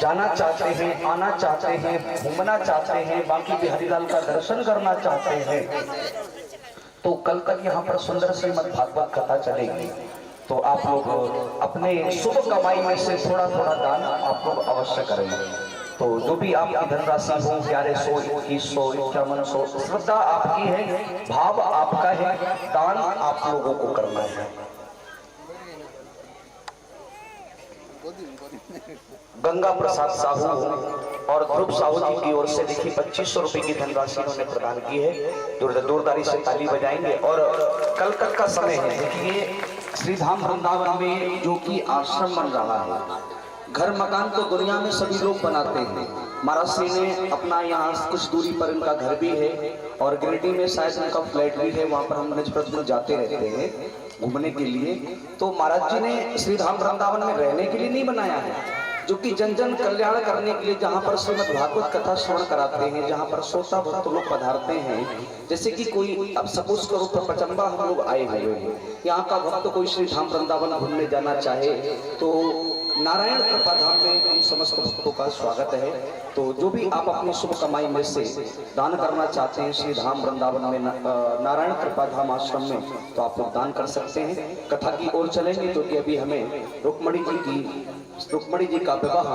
जाना चाहते हैं, आना चाहते हैं, घूमना चाहते हैं, बाकी बिहारीलाल का दर्शन करना चाहते हैं, तो कल तक यहाँ पर सुंदर श्रीमद् भागवत कथा चलेगी। तो आप लोग अपने शुभ कमाई में से थोड़ा थोड़ा दान आप लोग अवश्य करेंगे। तो जो भी आपकी धनराशि हो 1100, 2100, 5100, श्रद्धा आपकी है, भाव आपका है, दान आप लोगों को करना है। गंगा प्रसाद साहू और ध्रुव साहू जी की ओर से देखिए 2500 रुपए की धनराशि उन्होंने प्रदान की है। जोरदारी से ताली बजाएंगे। और कल तक का समय है। देखिए श्री धाम वृंदावन में जो कि आश्रम बन रहा है, घर मकान तो दुनिया में सभी लोग बनाते हैं। महाराज श्री ने अपना यहाँ कुछ दूरी पर इनका घर भी है और गिरिडीह में शायद इनका फ्लैट भी है। वहाँ पर हम निज जाते रहते हैं घूमने के लिए। तो महाराज जी ने श्री धाम वृंदावन में रहने के लिए नहीं बनाया है, जो कि जन जन कल्याण करने के लिए, जहाँ पर श्रीमद् भागवत कथा श्रवण कराते हैं, जहाँ पर श्रोता भक्त लोग पधारते हैं। जैसे कि कोई अब सपोज करो तो पचम्बा हम लोग आए हुए हैं, यहाँ का भक्त कोई श्री धाम वृंदावन घूमने जाना चाहे तो नारायण कृपा धाम में उन समस्त भक्तों का स्वागत है। तो जो भी आप अपनी शुभ कमाई में से दान करना चाहते हैं श्री धाम वृंदावन में नारायण कृपा धाम आश्रम में, तो आप लोग दान कर सकते हैं। कथा की ओर चलेंगे तो कि अभी हमें रुक्मणी जी का विवाह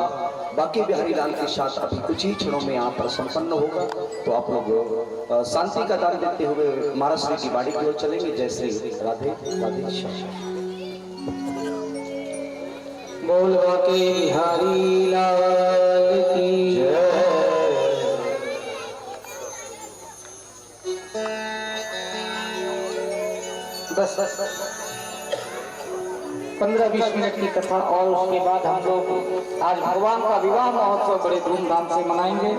बाकी बिहारी लाल के साथ अभी कुछ ही क्षणों में यहाँ पर संपन्न होगा। तो आप लोग शांति का दान देते हुए महाराज श्री की बाड़ी की ओर चलेंगे। जय श्री राधे राधे श्याम। बोल बाके बिहारी लाल की जय। बस 15-20 मिनट की कथा और उसके बाद हम लोग आज भगवान का विवाह महोत्सव बड़े धूमधाम से मनाएंगे।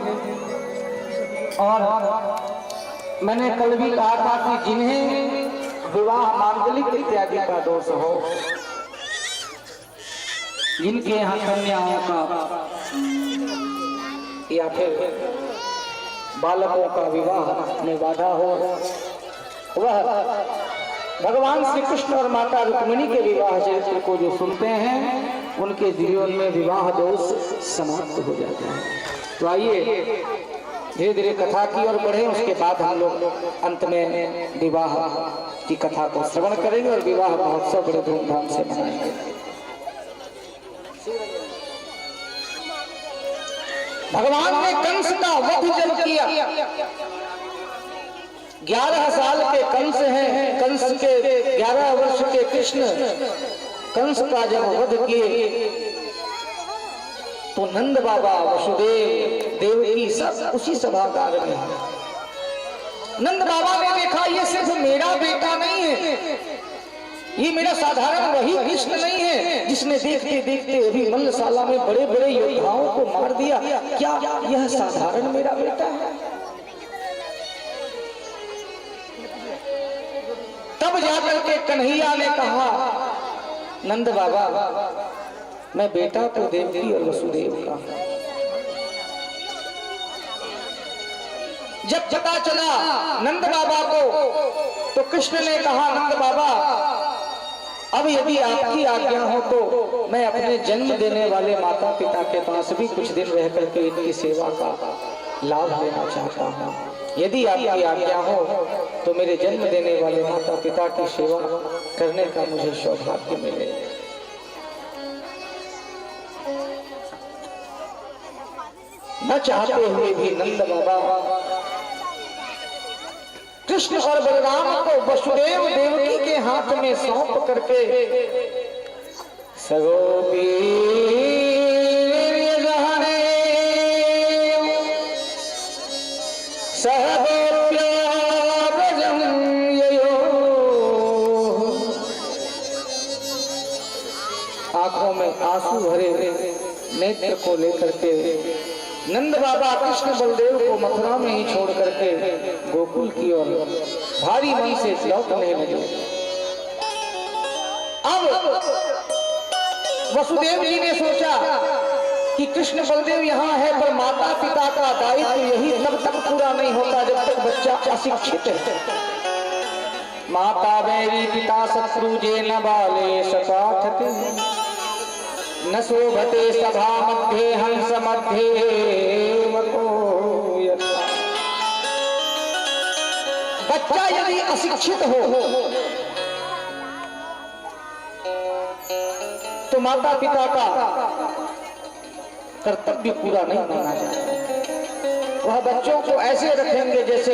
और मैंने कल भी कहा था कि जिन्हें विवाह मांगलिक इत्यादि का दोष हो, जिनके यहाँ कन्याओं का या फिर बालकों का विवाह में बाधा हो, वह भगवान श्री कृष्ण और माता रुक्मिणी के विवाह चरित्र को जो सुनते हैं उनके जीवन में विवाह दोष समाप्त हो जाते हैं। तो आइए धीरे धीरे कथा की ओर बढ़े। उसके बाद हम लोग अंत में विवाह की कथा को श्रवण करेंगे और विवाह महोत्सव बड़े धूमधाम से मनाएंगे। भगवान ने कंस का वध जब किया, 11 साल के कंस हैं, कंस के 11 वर्ष के कृष्ण कंस का जब वध किए तो नंद बाबा वसुदेव देवकी सब उसी सभागार में हैं। नंद बाबा ने देखा ये सिर्फ मेरा बेटा नहीं है, ये मेरा साधारण वही कृष्ण नहीं है जिसने देखते देखते अभी मल्लशाला में बड़े बड़े योद्धाओं को मार दिया। क्या यह साधारण मेरा बेटा है? तब जाकर के कन्हैया ने कहा, नंद बाबा मैं बेटा तो देवकी और वसुदेव का। जब पता चला नंद बाबा को तो कृष्ण ने कहा, नंद बाबा अब यदि आपकी आज्ञा हो तो मैं अपने जन्म देने वाले माता पिता के पास भी कुछ दिन रह करके इनकी सेवा का लाभ लेना चाहता हूँ। यदि आपकी आज्ञा हो तो मेरे जन्म देने वाले माता पिता की सेवा करने का मुझे सौभाग्य मिले। न चाहते हुए भी नंद बाबा कृष्ण और बलराम को वसुदेव देवकी के हाथ में सौंप करके सगोपी सहगोप्य आंसू भरे नेत्र को लेकर के नंद बाबा कृष्ण बलदेव को मथुरा में ही छोड़ करके गोकुल की ओर भारी मन से लौटने लगे। अब वसुदेव जी ने सोचा कि कृष्ण बलदेव यहाँ है, पर माता पिता का दायित्व यही तब तक पूरा नहीं होता जब तक बच्चा अशिक्षित है। माता बैरी पिता शत्रु जे न बाले सपाठते न शोभते सभा मध्ये हंस मध्ये बच्चा यदि अशिक्षित हो तो माता पिता का कर्तव्य पूरा नहीं माना जाता। वह बच्चों को ऐसे रखेंगे जैसे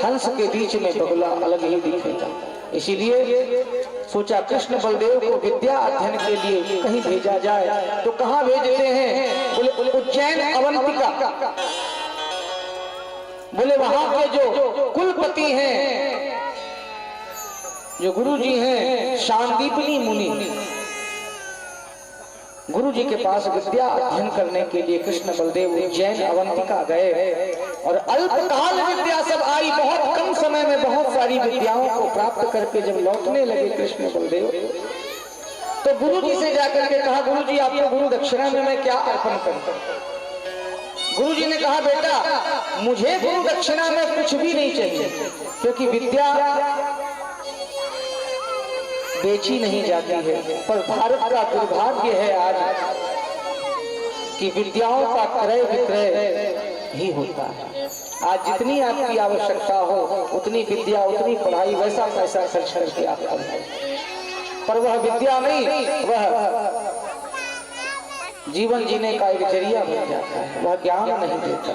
हंस के बीच में बगुला अलग ही दिखेगा। इसीलिए सोचा कृष्ण बलदेव को विद्या अध्ययन के लिए कहीं भेजा जाए। तो कहाँ भेजते हैं? बोले उज्जैन अवंतिका। बोले वहां के जो कुलपति हैं, जो गुरु जी हैं शांदीपनी मुनि, गुरु जी के पास विद्या अध्ययन करने के लिए कृष्ण बलदेव उज्जैन अवंतिका गए। और अल्पकाल विद्या सब आई, बहुत कम समय में बहुत सारी विद्याओं को प्राप्त करके जब लौटने लगे कृष्ण बलदेव, तो गुरु जी से जाकर के कहा, गुरु जी आपको गुरु दक्षिणा में मैं क्या अर्पण करूं? गुरु जी ने कहा, बेटा मुझे गुरु दक्षिणा में कुछ भी नहीं चाहिए, क्योंकि विद्या बेची नहीं जाती है। पर भारत का दुर्भाग्य है आज कि विद्याओं का क्रय विक्रय ही होता है। आज जितनी आपकी आवश्यकता हो उतनी विद्या, उतनी पढ़ाई, वैसा पैसा खर्च करके आप करें, पर वह विद्या नहीं, वह जीवन जीने का एक जरिया बन जाता है, वह ज्ञान नहीं देता।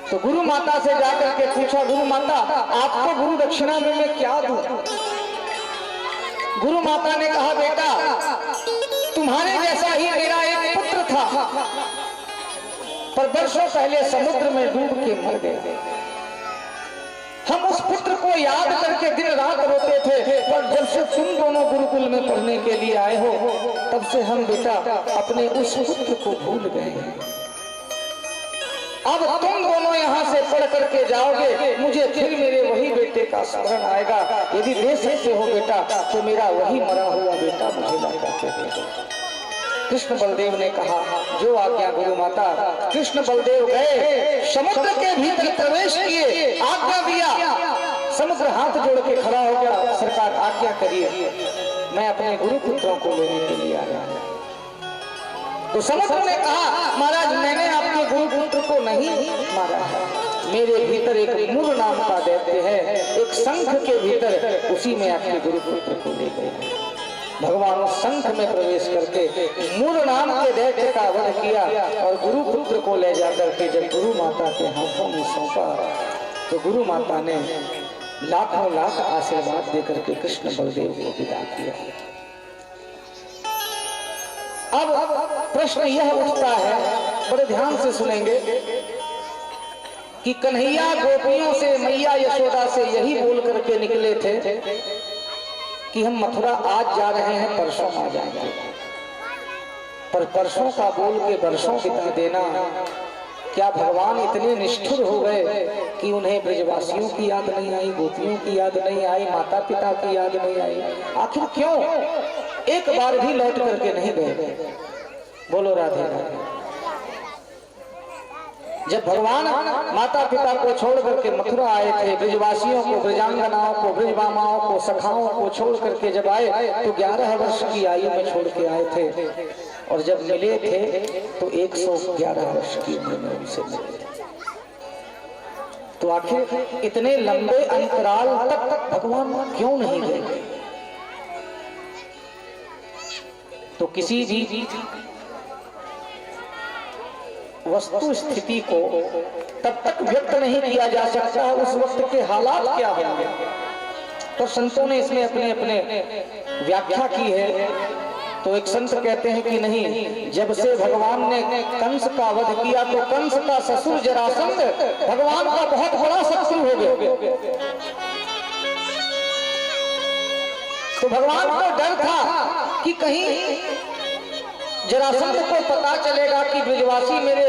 तो गुरु माता से जाकर के पूछा, गुरु माता आपको गुरु दक्षिणा में मैं क्या दूं? गुरु माता ने कहा, बेटा तुम्हारे जैसा ही मेरा एक पुत्र था, पर वर्षों पहले समुद्र में डूब के मर गए। हम उस पुत्र को याद करके दिन रात रोते थे, पर जब से तुम दोनों गुरुकुल में पढ़ने के लिए आए हो तब से हम बेटा अपने उस पुत्र को भूल गए। अब तुम दोनों यहाँ से पढ़ करके जाओगे, मुझे फिर मेरे वही बेटे का स्मरण आएगा। यदि दे सकते हो बेटा तो मेरा वही मरा हुआ बेटा मुझे लौटा के दे दो। कृष्ण बलदेव ने कहा, जो आज्ञा गुरु माता। कृष्ण बलदेव गए, समुद्र के भीतर प्रवेश किए, आज्ञा दिया। समुद्र हाथ जोड़ के खड़ा हो गया, सरकार आज्ञा करिए, मैं अपने गुरु पुत्रों को लेने के लिए आया हूं। तो समुद्र ने कहा, महाराज मैंने आपके गुरु पुत्र को नहीं मारा है, मेरे भीतर एक मूल नाम का दैत्य है, एक शंख के भीतर, उसी में आपके गुरु पुत्र को ले गए। भगवान उस शंख में प्रवेश करके मूल नाम के दैत्य का वध किया और गुरु पुत्र को ले जाकर के जब गुरु माता के हाथों में सौंपा तो गुरु माता ने लाखों लाख आशीर्वाद देकर के कृष्ण बलदेव को विदा किया। अब प्रश्न यह उठता है, बड़े ध्यान से सुनेंगे, कि कन्हैया गोपियों से, मैया यशोदा से यही बोल करके निकले थे कि हम मथुरा आज जा रहे हैं, परसों आ जाएंगे। पर परसों का बोल के वर्षों बिता देना, क्या भगवान इतने निष्ठुर हो गए कि उन्हें ब्रजवासियों की याद नहीं आई, गोपियों की याद नहीं आई, माता पिता की याद नहीं आई? आखिर क्यों एक बार भी लौट करके नहीं गए? बोलो राधे राधे। जब भगवान माता पिता को छोड़ करके मथुरा आए थे, ब्रजवासियों को, ब्रजांगनाओं को, ब्रजमामाओं को, सखाओं को छोड़ करके जब आए तो 11 वर्ष की आयु में छोड़ के आए थे, और जब मिले थे तो 111 वर्ष की उम्र में उनसे मिले थे। तो आखिर इतने लंबे अंतराल तक भगवान क्यों नहीं गए? तो किसी भी वस्तु स्थिति को तब तक व्यक्त नहीं किया जा सकता उस वक्त के हालात क्या होंगे। तो संतों ने इसमें अपने अपने व्याख्या की है। तो एक संत कहते हैं कि नहीं, जब से भगवान ने कंस का वध किया तो कंस का ससुर जरासंध भगवान का बहुत बड़ा शत्रु हो गया। तो तो भगवान को डर था कि कहीं जरासंध को पता चलेगा कि ब्रजवासी मेरे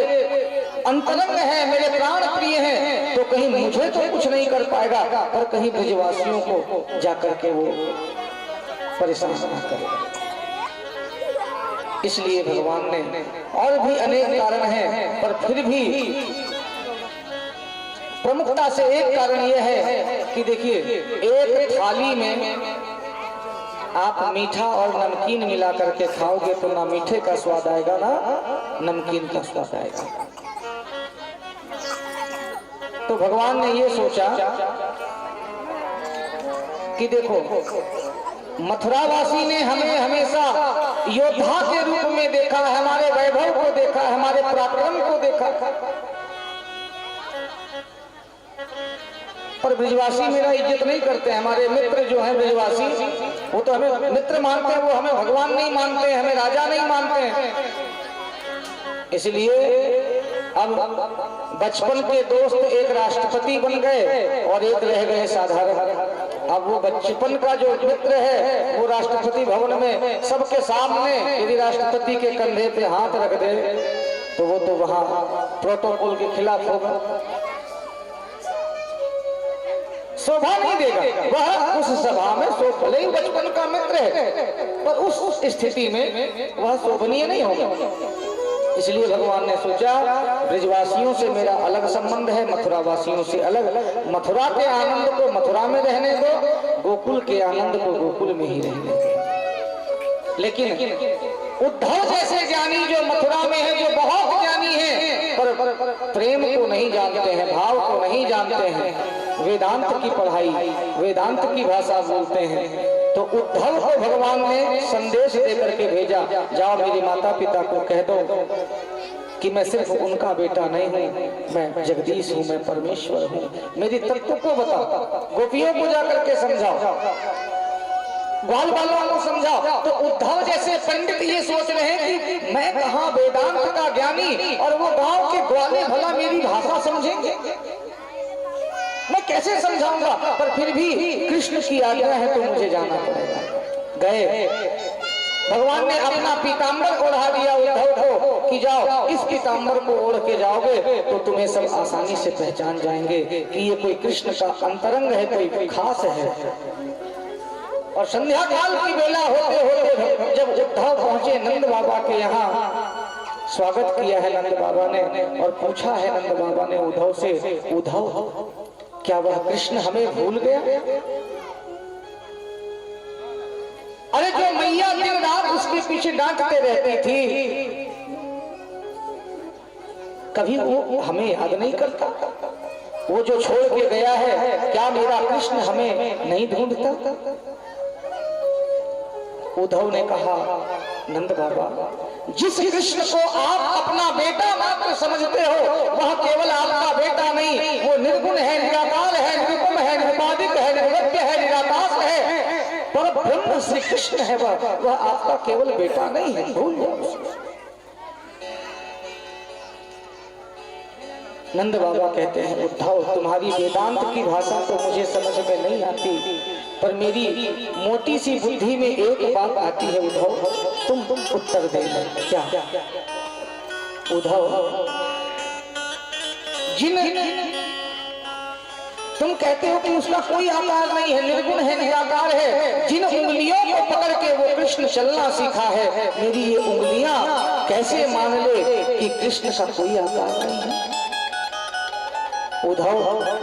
अंतरंग है, मेरे प्राण प्रिय हैं, तो कहीं मुझे तो कुछ नहीं कर पाएगा, पर कहीं ब्रजवासियों को जाकर के वो परेशान ना करेगा। इसलिए भगवान ने, और भी अनेक कारण हैं, पर फिर भी प्रमुखता से एक कारण यह है कि देखिए, एक थाली में आप मीठा और नमकीन मिला करके खाओगे तो ना मीठे का स्वाद आएगा ना नमकीन का स्वाद आएगा। तो भगवान ने ये सोचा कि देखो, मथुरावासी ने हमें हमेशा योद्धा के रूप में देखा, हमारे वैभव को देखा, हमारे पराक्रम को देखा, पर ब्रजवासी मेरा इज्जत नहीं करते। हमारे मित्र जो हैं ब्रजवासी, वो तो हमें मित्र मानते हैं, वो हमें भगवान नहीं मानते, हमें राजा नहीं मानते हैं। इसलिए अब बचपन के दोस्त एक राष्ट्रपति बन गए और एक रह गए साधारण। अब वो बचपन का जो मित्र है वो राष्ट्रपति भवन में सबके सामने यदि राष्ट्रपति के कंधे पे हाथ रख दे तो वो तो वहां प्रोटोकॉल के खिलाफ होगा, शोभा नहीं देगा। वह उस सभा में भले ही बचपन का मित्र है, पर उस स्थिति में वह शोभनीय नहीं होगा। इसलिए भगवान ने सोचा, ब्रजवासियों से मेरा अलग संबंध है, मथुरावासियों से अलग। मथुरा के आनंद को मथुरा में रहने दो, गोकुल के आनंद को गोकुल में ही रहने दो। लेकिन उद्धव जैसे ज्ञानी जो मथुरा में है, जो बहुत ज्ञानी है, पर प्रेम को नहीं जानते हैं, भाव को नहीं जानते हैं, वेदांत की पढ़ाई, वेदांत की भाषा बोलते हैं, तो उद्धव को भगवान ने संदेश देकर के भेजा, जाओ मेरे माता पिता को कह दो कि मैं सिर्फ उनका बेटा नहीं हूँ, मैं जगदीश हूँ, मैं परमेश्वर हूँ, मेरी तत्व को बताओ। गोपियों को जाकर के समझाओ, ग्वाल बालों को समझाओ। तो उद्धव जैसे पंडित ये सोच रहे हैं कि मैं कहाँ वेदांत का ज्ञानी और वो गांव के ग्वाले भला मेरी भाषा समझेंगे, मैं कैसे समझाऊंगा। पर फिर भी कृष्ण की आज्ञा है तो मुझे जाना पड़ेगा। गए, भगवान ने अपना पीताम्बर ओढ़ा दिया उद्धव को कि जाओ इस पीताम्बर को ओढ़ के जाओगे तो तुम्हें सब आसानी से पहचान जाएंगे कि ये कोई कृष्ण का अंतरंग है, कोई खास है। और संध्या काल की बेला होते होते जब उद्धव पहुंचे नंद बाबा के यहाँ, स्वागत किया है नंद बाबा ने और पूछा है नंद बाबा ने उद्धव से, उद्धव क्या वह कृष्ण हमें भूल गया? अरे जो मैया दिन रात उसके पीछे डांटते रहती थी, कभी वो हमें याद नहीं करता? वो जो छोड़ के गया है, क्या मेरा कृष्ण हमें नहीं ढूंढता? उद्धव ने कहा, नंद बाबा, जिस कृष्ण को आप अपना बेटा मात्र समझते हो वह केवल आपका बेटा नहीं, वो निर्गुण है, निराकार है, निर्गुण है, निर्बाधित है, निर्वज्ञ है, निराकाश है, पर ब्रह्म श्री कृष्ण है, वह आपका केवल बेटा नहीं है, भूल जाओ। नंद बाबा कहते हैं, उद्धव तुम्हारी वेदांत की भाषा तो मुझे समझ में नहीं आती, पर मेरी मोटी सी बुद्धि में एक बात आती है उद्धव, तुम उत्तर दे दो। क्या? उद्धव, जिन तुम कहते हो कि उसका कोई आकार नहीं है, निर्गुण है, निराकार है, जिन उंगलियों को पकड़ के वो कृष्ण चलना सीखा है, मेरी ये उंगलियां कैसे मान ले कि कृष्ण का कोई आकार नहीं है? उद्धव,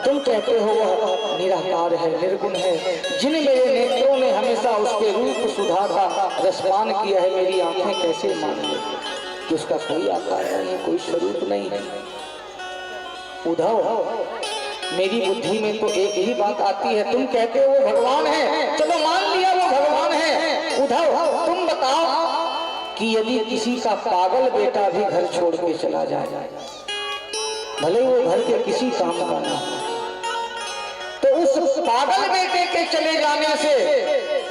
तुम कहते हो वह निराकार है, निर्गुण है, जिन मेरे नेत्रों ने हमेशा उसके रूप सुधा का रसपान किया है, मेरी आंखें कैसे मान ले कि उसका कोई आकार नहीं है, कोई स्वरूप नहीं है? उद्धव, मेरी बुद्धि में तो एक ही बात आती है, तुम कहते हो वो भगवान है, चलो मान लिया वो भगवान है। उद्धव, तुम बताओ कि यदि किसी का पागल बेटा भी घर छोड़ के चला जाए, भले वो घर के किसी काम का ना, तो उस पागल बेटे के चले जाने से,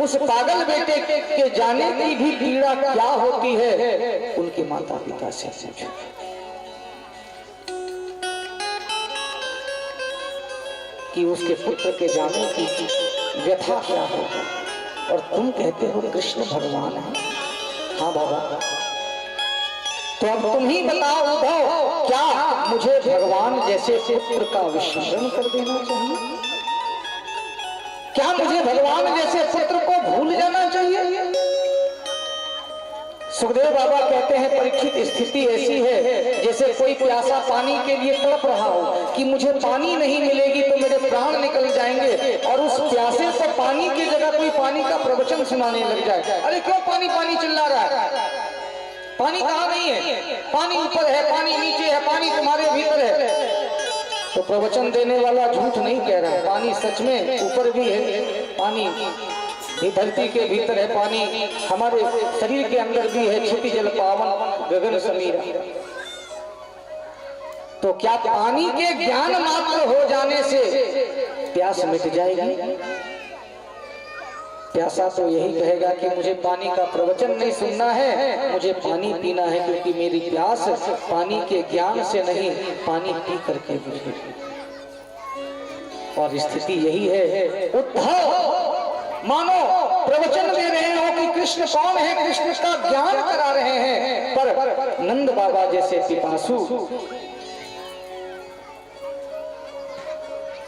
उस पागल बेटे के जाने की भी पीड़ा क्या होती है, उनके माता पिता से पूछो। कि उसके पुत्र के जाने की व्यथा क्या होगी। और तुम कहते हो कृष्ण भगवान है। हाँ बाबा, तो अब तुम ही बताओ उद्धव, क्या मुझे भगवान जैसे पुत्र का विस्मरण कर देना चाहिए? क्या मुझे भगवान जैसे पुत्र को भूल जाना चाहिए? सुखदेव बाबा कहते हैं परीक्षित, स्थिति ऐसी है जैसे कोई प्यासा पानी के लिए तड़प रहा हो कि मुझे पानी नहीं मिलेगी तो मेरे प्राण निकल जाएंगे, और उस प्यासे से पानी की जगह कोई पानी का प्रवचन सुनाने लग जाए। अरे क्यों पानी पानी चिल्ला रहा है? पानी कहाँ नहीं है? पानी ऊपर है, पानी नीचे है, पानी तुम्हारे भीतर है। तो प्रवचन देने वाला झूठ नहीं कह रहा है, पानी सच में ऊपर भी है, पानी धरती के भीतर है, पानी हमारे शरीर के अंदर भी है, क्षिति जल पावन गगन समीरा। तो क्या पानी के ज्ञान मात्र हो जाने से प्यास मिट जाएगी? प्यासा तो यही कहेगा कि मुझे पानी का प्रवचन नहीं सुनना है, मुझे पानी पीना है, क्योंकि मेरी प्यास पानी के ज्ञान से नहीं, पानी पी करके बुझेगी। और स्थिति यही है। उद्धव मानो प्रवचन दे रहे हो कि कृष्ण कौन है, कृष्ण का ज्ञान करा रहे हैं, पर नंद बाबा जैसे पिपासु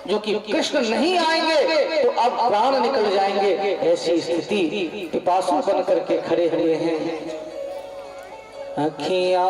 जो कि कृष्ण नहीं आएंगे तो अब प्राण निकल जाएंगे, ऐसी स्थिति पिपासु बन करके खड़े हुए हैं। अखियां